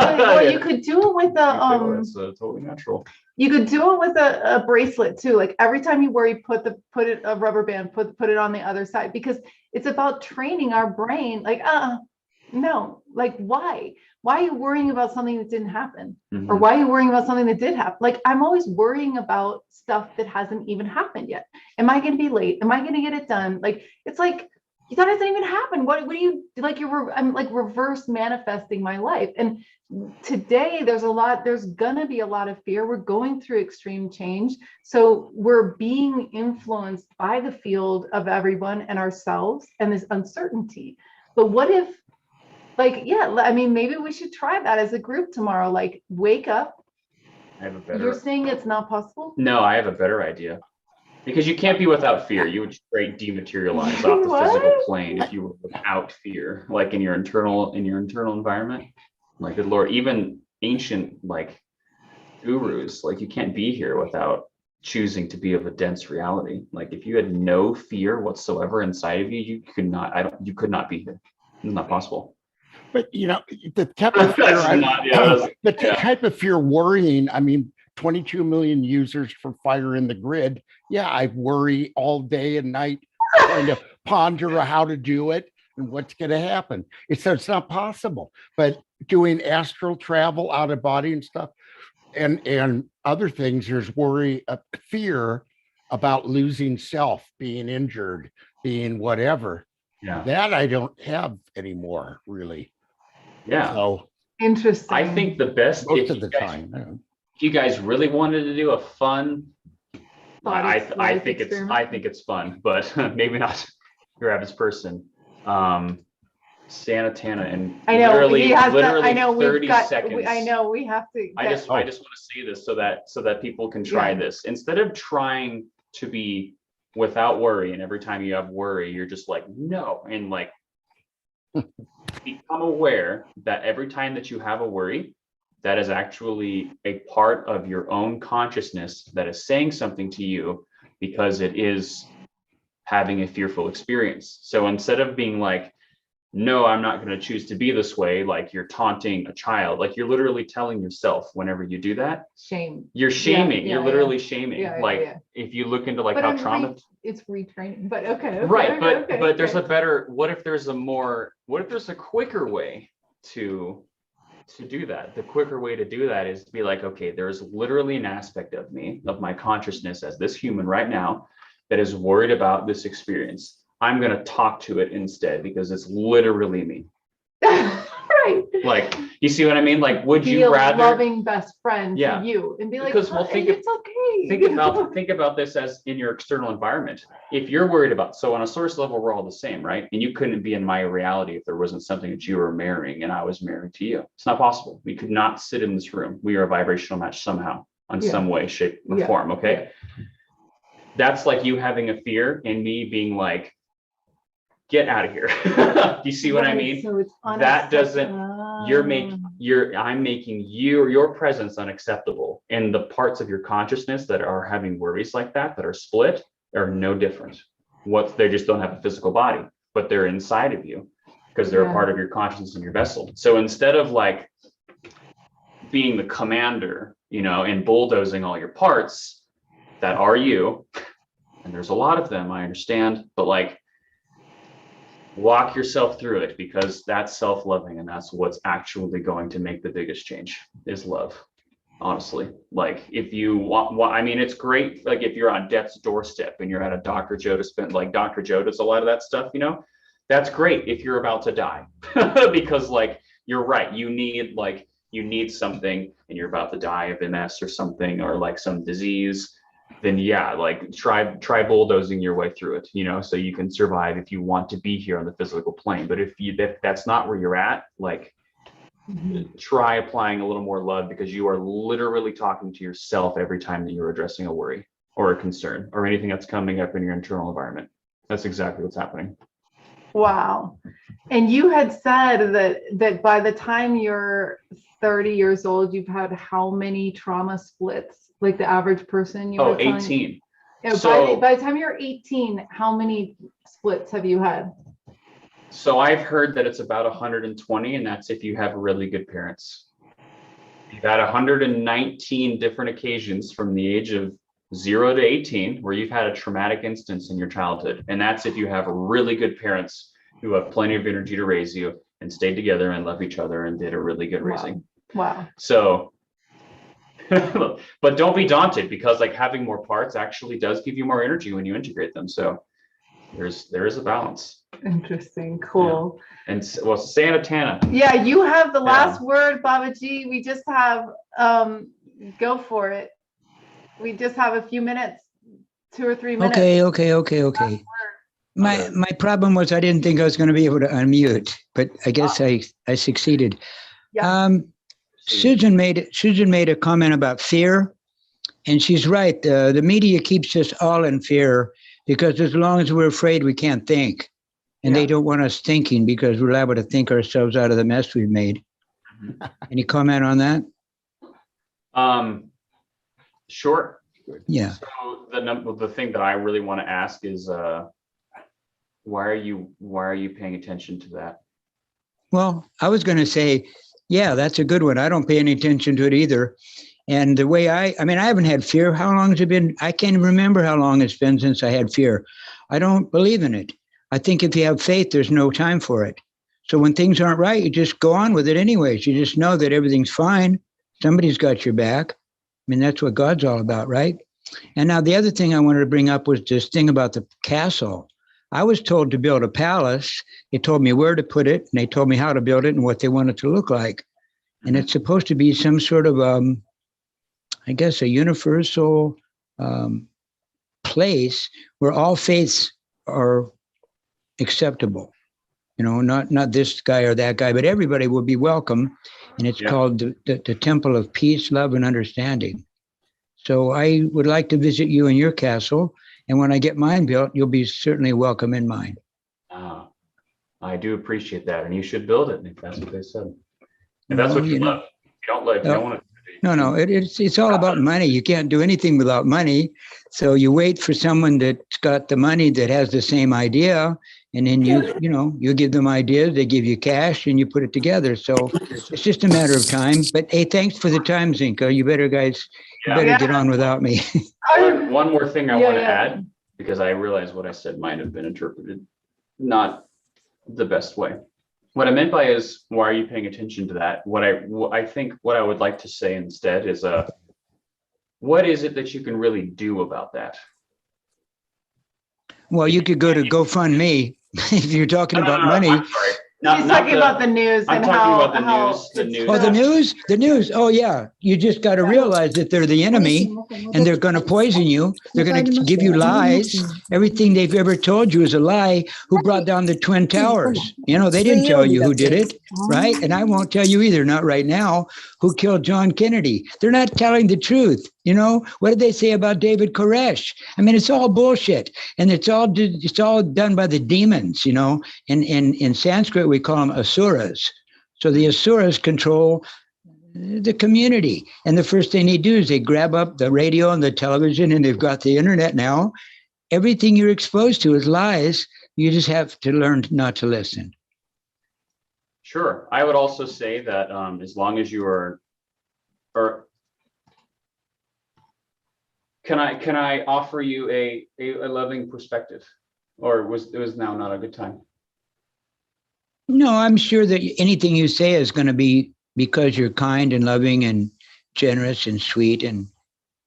could do it with It's totally natural. you could do it with a bracelet too. Like every time you worry, put a rubber band, put it on the other side, because it's about training our brain. Like, no, like why are you worrying about something that didn't happen? Or why are you worrying about something that did happen? Like, I'm always worrying about stuff that hasn't even happened yet. Am I going to be late? Am I going to get it done? Like, it's like, that doesn't even happen. What do you like? I'm like reverse manifesting my life. And today there's gonna be a lot of fear. We're going through extreme change. So we're being influenced by the field of everyone and ourselves and this uncertainty. But what if, like, I mean, maybe we should try that as a group tomorrow. Like, wake up. I have a better. You're saying it's not possible? No, I have a better idea. Because you can't be without fear. You would straight dematerialize off the physical plane if you were without fear, like in your internal environment. Like, good Lord, even ancient like gurus, like, you can't be here without choosing to be of a dense reality. Like, if you had no fear whatsoever inside of you, you could not be here. It's not possible. But you know, the type of fear, type of fear worrying, I mean, 22 million users for Fire in the Grid. Yeah, I worry all day and night trying to ponder how to do it and what's going to happen. It's not possible. But doing astral travel, out of body and stuff, and other things, there's worry, fear about losing self, being injured, being whatever. Yeah, that I don't have anymore, really. Yeah. So interesting. I think the best most of the time. If you guys really wanted to do a fun, I think it's fun, but maybe not your average person. Santa Tana, and I know literally he has 30 seconds. I know we have to. I just want to say this so that people can try this. Instead of trying to be without worry, and every time you have worry, you're just like, no, and like become aware that every time that you have a worry, that is actually a part of your own consciousness that is saying something to you, because it is having a fearful experience. So instead of being like, no, I'm not going to choose to be this way, like you're taunting a child, like you're literally telling yourself whenever you do that, shame. You're shaming. You're literally shaming. If you look into like but how trauma, it's retraining. But okay. Right, but there's a better. What if there's a quicker way to do that? The quicker way to do that is to be like, okay, there's literally an aspect of me, of my consciousness as this human right now, that is worried about this experience. I'm going to talk to it instead, because it's literally me. Right. Like, you see what I mean? Like, would be you rather a loving best friend to you and be like, because it's okay. Think about this as in your external environment. If you're worried about, so on a source level, we're all the same, right? And you couldn't be in my reality if there wasn't something that you were marrying and I was married to you. It's not possible. We could not sit in this room. We are a vibrational match somehow, on some way, shape, or form. Okay. that's like you having a fear and me being like, get out of here. Do you see what I mean? So it's That doesn't, unacceptable. I'm making your presence unacceptable. And the parts of your consciousness that are having worries like that are split are no different. They just don't have a physical body, but they're inside of you because they're a part of your consciousness and your vessel. So instead of like being the commander, you know, and bulldozing all your parts that are you, and there's a lot of them, I understand, but like, walk yourself through it, because that's self-loving, and that's what's actually going to make the biggest change is love. Honestly, like if you want, I mean, it's great. Like if you're on death's doorstep and you're at a Dr. Joe to spend, like Dr. Joe does a lot of that stuff, you know, that's great if you're about to die, because like, you're right. You need something and you're about to die of MS or something, or like some disease, then yeah, like try bulldozing your way through it, you know, so you can survive if you want to be here on the physical plane. But if that's not where you're at, like try applying a little more love, because you are literally talking to yourself every time that you're addressing a worry or a concern or anything that's coming up in your internal environment. That's exactly what's happening. Wow. And you had said that by the time you're 30 years old, you've had how many trauma splits? Like the average person? You 18. So by the time you're 18, how many splits have you had? So I've heard that it's about 120, and that's if you have really good parents. You've had 119 different occasions from the age of 0 to 18 where you've had a traumatic instance in your childhood. And that's if you have really good parents who have plenty of energy to raise you and stayed together and love each other and did a really good raising. Wow. So, but don't be daunted, because like having more parts actually does give you more energy when you integrate them. So there is a balance. Interesting. Cool. Yeah. And well, Santa Tana. Yeah, you have the last word, Babaji. We just have go for it. We just have a few minutes, 2 or 3 minutes. Okay. My problem was I didn't think I was going to be able to unmute, but I guess I succeeded. Yeah. Susan made a comment about fear, and she's right. The media keeps us all in fear, because as long as we're afraid, we can't think. And they don't want us thinking, because we're liable to think ourselves out of the mess we've made. Any comment on that? Sure. Yeah. So the thing that I really want to ask is, why are you paying attention to that? Well, I was going to say, yeah, that's a good one. I don't pay any attention to it either. And the way I haven't had fear. How long has it been? I can't remember how long it's been since I had fear. I don't believe in it. I think if you have faith, there's no time for it. So when things aren't right, you just go on with it anyways. You just know that everything's fine. Somebody's got your back. I mean, that's what God's all about, right? And now the other thing I wanted to bring up was this thing about the castle. I was told to build a palace. They told me where to put it, and they told me how to build it and what they want it to look like. And it's supposed to be some sort of, I guess, a universal place where all faiths are acceptable. You know, not this guy or that guy, but everybody will be welcome. And it's called the Temple of Peace, Love, and Understanding. So I would like to visit you in your castle. And when I get mine built, you'll be certainly welcome in mine. I do appreciate that. And you should build it, if that's what they said. If that's what you love. If you don't love, you don't want to. No, it's all about money. You can't do anything without money. So you wait for someone that's got the money that has the same idea. And then you give them ideas, they give you cash, and you put it together. So it's just a matter of time. But hey, thanks for the time, Zenka. You better get on without me. One more thing I want to add, because I realize what I said might have been interpreted not the best way. What I meant by is, why are you paying attention to that? What I think what I would like to say instead is, what is it that you can really do about that? Well, you could go to GoFundMe if you're talking about money. He's talking about the news. I'm talking about the news. Oh, the news. Oh, yeah. You just got to realize that they're the enemy, and they're going to poison you. They're going to give you lies. Everything they've ever told you is a lie. Who brought down the Twin Towers? You know, they didn't tell you who did it, right? And I won't tell you either, not right now, who killed John Kennedy. They're not telling the truth. You know, what did they say about David Koresh? I mean, it's all bullshit, and it's all done by the demons. You know, in Sanskrit we call them asuras. So the asuras control the community, and the first thing they do is they grab up the radio and the television, and they've got the internet now. Everything you're exposed to is lies. You just have to learn not to listen. Sure. I would also say that as long as you are, or can I offer you a loving perspective, or was now not a good time? No, I'm sure that anything you say is going to be because you're kind and loving and generous and sweet, and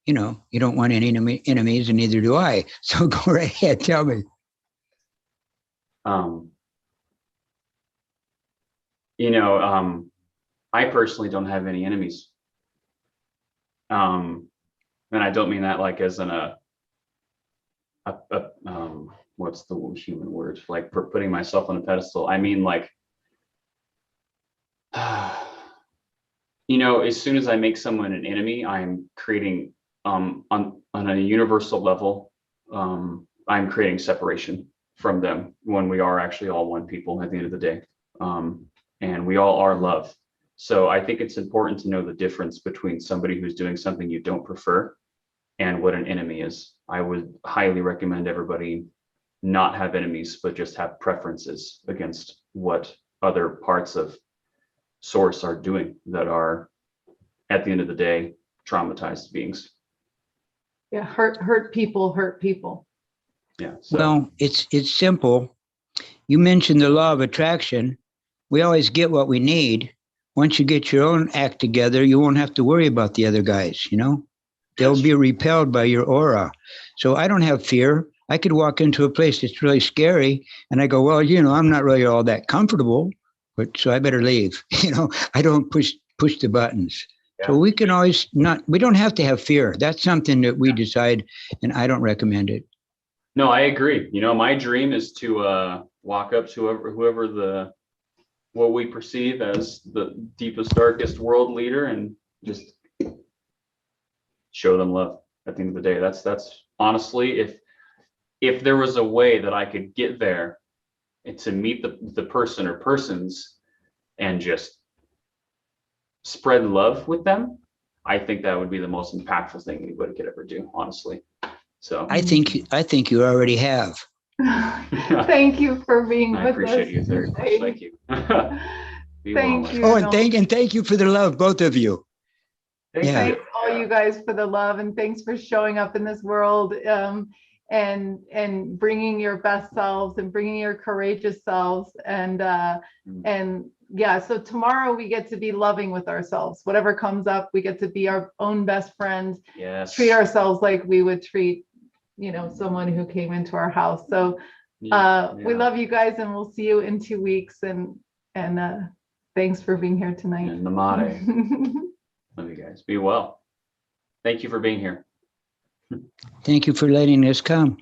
you know you don't want any enemies, and neither do I. So go right ahead, tell me. You know, I personally don't have any enemies. And I don't mean that like as in what's the human word? Like for putting myself on a pedestal. I mean like, you know, as soon as I make someone an enemy, I'm creating on a universal level, I'm creating separation from them when we are actually all one people at the end of the day. And we all are love. So I think it's important to know the difference between somebody who's doing something you don't prefer and what an enemy is. I would highly recommend everybody not have enemies, but just have preferences against what other parts of source are doing that are, at the end of the day, traumatized beings. Yeah, hurt people. Yeah. So. Well, it's simple. You mentioned the law of attraction. We always get what we need. Once you get your own act together, you won't have to worry about the other guys, you know? They'll be repelled by your aura. So I don't have fear. I could walk into a place that's really scary and I go, well, you know, I'm not really all that comfortable, but so I better leave. You know, I don't push the buttons. Yeah. So we can always we don't have to have fear. That's something that we decide, and I don't recommend it. No, I agree. You know, my dream is to walk up to whoever what we perceive as the deepest, darkest world leader and just show them love at the end of the day. That's honestly, if there was a way that I could get there and to meet the person or persons and just spread love with them, I think that would be the most impactful thing anybody could ever do, honestly. So I think you already have. Thank you for being with us. I appreciate you very much. Thank you. Thank you. Oh, and thank you for the love, both of you. Thanks all you guys for the love, and thanks for showing up in this world and bringing your best selves and bringing your courageous selves and yeah, so tomorrow we get to be loving with ourselves. Whatever comes up, we get to be our own best friends. Yes. Treat ourselves like we would treat, you know, someone who came into our house. So we love you guys, and we'll see you in 2 weeks. And thanks for being here tonight. And Namade. Love you guys. Be well. Thank you for being here. Thank you for letting us come.